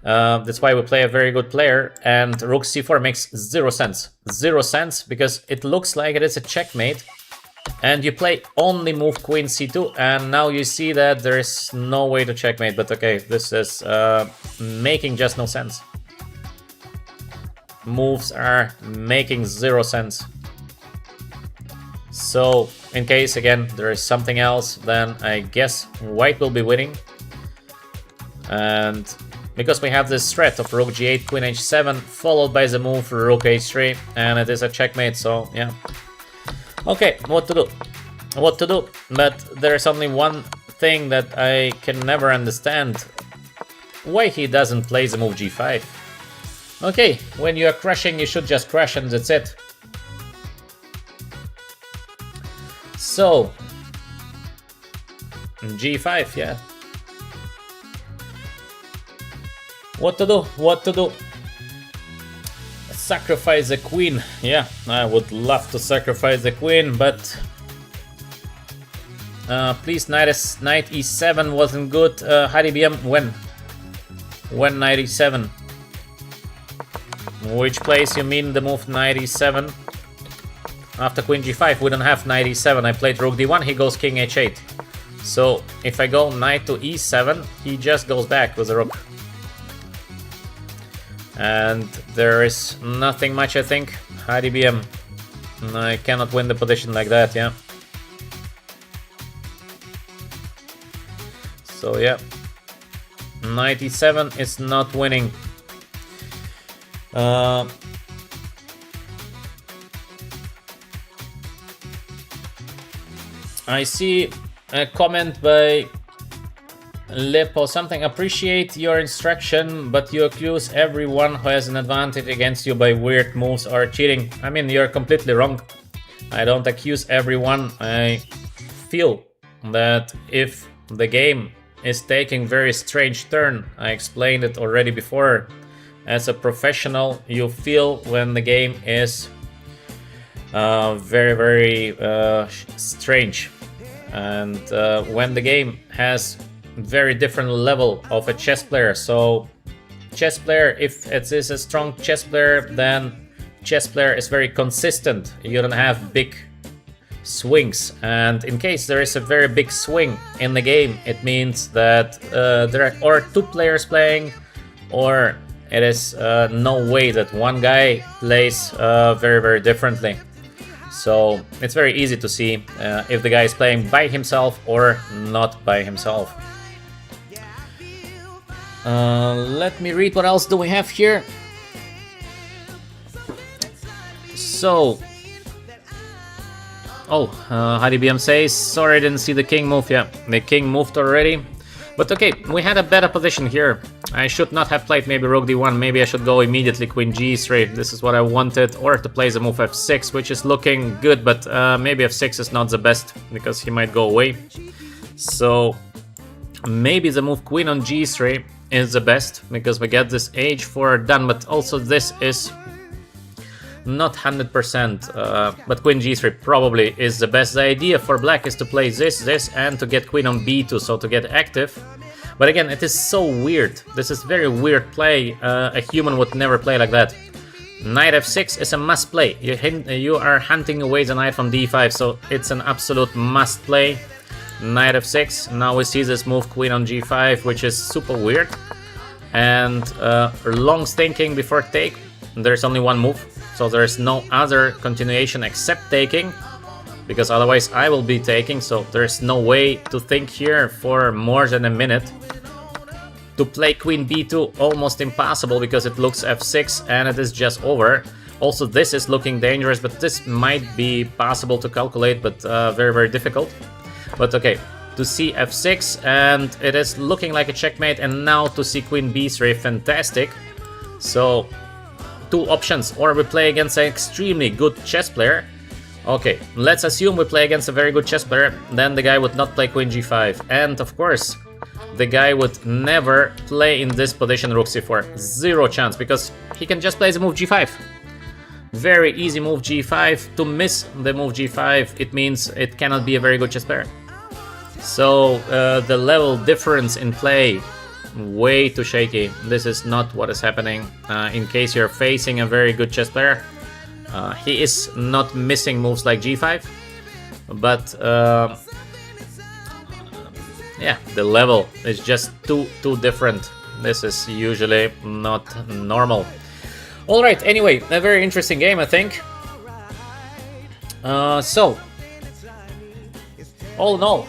That's why we play a very good player, and rook c4 makes zero sense. Zero sense, because it looks like it is a checkmate, and you play only move queen c2, and now you see that there is no way to checkmate. But okay, this is making just no sense. Moves are making zero sense. So, in case, again, there is something else, then I guess white will be winning. And because we have this threat of rook g8, queen h7, followed by the move rook h3, and it is a checkmate, so yeah. Okay, what to do? What to do? But there is only one thing that I can never understand. Why he doesn't play the move g5? Okay, when you are crushing, you should just crush and that's it. So, g5, yeah. What to do? What to do? Sacrifice the queen. Yeah, I would love to sacrifice the queen, but please, knight e7 wasn't good. HDBM, when? When knight e7? Which place you mean the move knight e7? After queen g5, we don't have knight e7. I played rook d1, he goes king h8. So if I go knight to e7, he just goes back with the rook. And there is nothing much, I think. HDBM. I cannot win the position like that, yeah. So yeah. Knight e7 is not winning. I see a comment by Lepo something. Appreciate your instruction, but you accuse everyone who has an advantage against you by weird moves or cheating. I mean, you're completely wrong. I don't accuse everyone. I feel that if the game is taking very strange turn, I explained it already before. As a professional, you feel when the game is very, very strange, and when the game has very different level of a chess player. So chess player, if it is a strong chess player, then chess player is very consistent. You don't have big swings, and in case there is a very big swing in the game, it means that there are or two players playing, or it is no way that one guy plays very, very differently. So it's very easy to see if the guy is playing by himself or not by himself. Let me read what else do we have here. So, HDBM says, sorry I didn't see the king move. Yeah, the king moved already. But okay, we had a better position here. I should not have played maybe rook d1. Maybe I should go immediately queen g3. This is what I wanted. Or to play the move f6, which is looking good. But maybe f6 is not the best, because he might go away. So maybe the move queen on g3 is the best, because we get this h4 done. But also this is not 100%, but queen g3 probably is the best. The idea for black is to play this, and to get queen on b2, so to get active. But again, it is so weird. This is very weird play. A human would never play like that. Knight f6 is a must play. You are hunting away the knight from d5, so it's an absolute must play. Knight f6. Now we see this move queen on g5, which is super weird. And long thinking before take. There's only one move. So there's no other continuation except taking, because otherwise I will be taking, so there's no way to think here for more than a minute. To play queen b2, almost impossible, because it looks f6 and it is just over. Also this is looking dangerous, but this might be possible to calculate, but very, very difficult. But okay, to see f6 and it is looking like a checkmate, and now to see queen b3, fantastic. So two options, or we play against an extremely good chess player. Okay, let's assume we play against a very good chess player, then the guy would not play queen g5. And of course, the guy would never play in this position rook c4. Zero chance, because he can just play the move g5. Very easy move g5. To miss the move g5, it means it cannot be a very good chess player. So the level difference in play, way too shaky. This is not what is happening. In case you're facing a very good chess player, he is not missing moves like g5, but yeah, the level is just too different. This is usually not normal. All right, anyway, a very interesting game, I think. So all in all,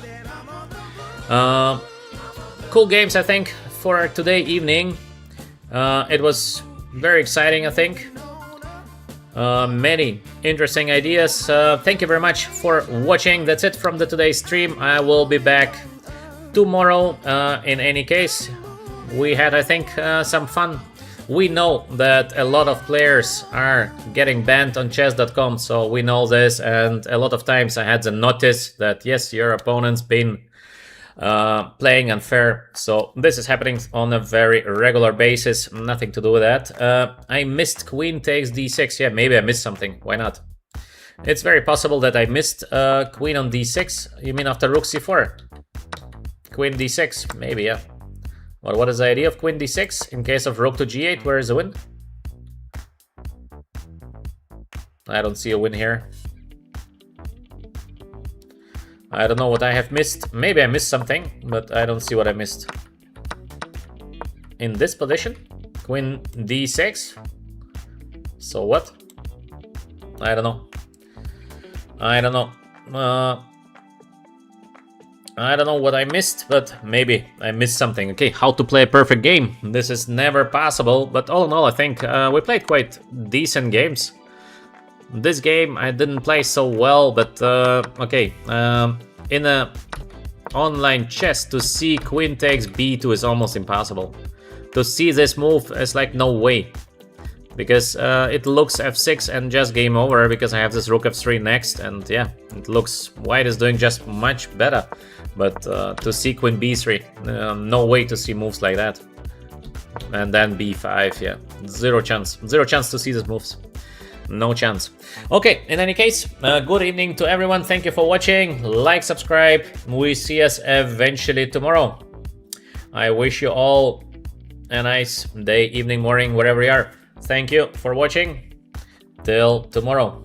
cool games, I think, for today evening. It was very exciting, I think. Many interesting ideas. Thank you very much for watching. That's it from the today's stream. I will be back tomorrow. In any case, we had, I think, some fun. We know that a lot of players are getting banned on chess.com, so we know this, and a lot of times I had the notice that yes, your opponent's been playing unfair. So this is happening on a very regular basis, nothing to do with that. I missed queen takes d6. Yeah, maybe I missed something, why not? It's very possible that I missed queen on d6. You mean after rook c4? Queen d6, maybe, yeah. Well, what is the idea of queen d6 in case of rook to g8? Where is the win? I don't see a win here. I don't know what I have missed. Maybe I missed something, but I don't see what I missed. In this position, queen d6. So what? I don't know. I don't know. I don't know what I missed, but maybe I missed something. Okay, how to play a perfect game. This is never possible, but all in all, I think we played quite decent games. This game I didn't play so well, but okay. In a online chess, to see queen takes b2 is almost impossible. To see this move is like no way, because it looks f6 and just game over, because I have this rook f3 next, and yeah, it looks white is doing just much better. But to see queen b3, no way to see moves like that. And then b5, yeah, zero chance to see these moves. No chance. Okay, in any case, good evening to everyone. Thank you for watching. Like, subscribe. We see us eventually tomorrow. I wish you all a nice day, evening, morning, wherever you are. Thank you for watching. Till tomorrow.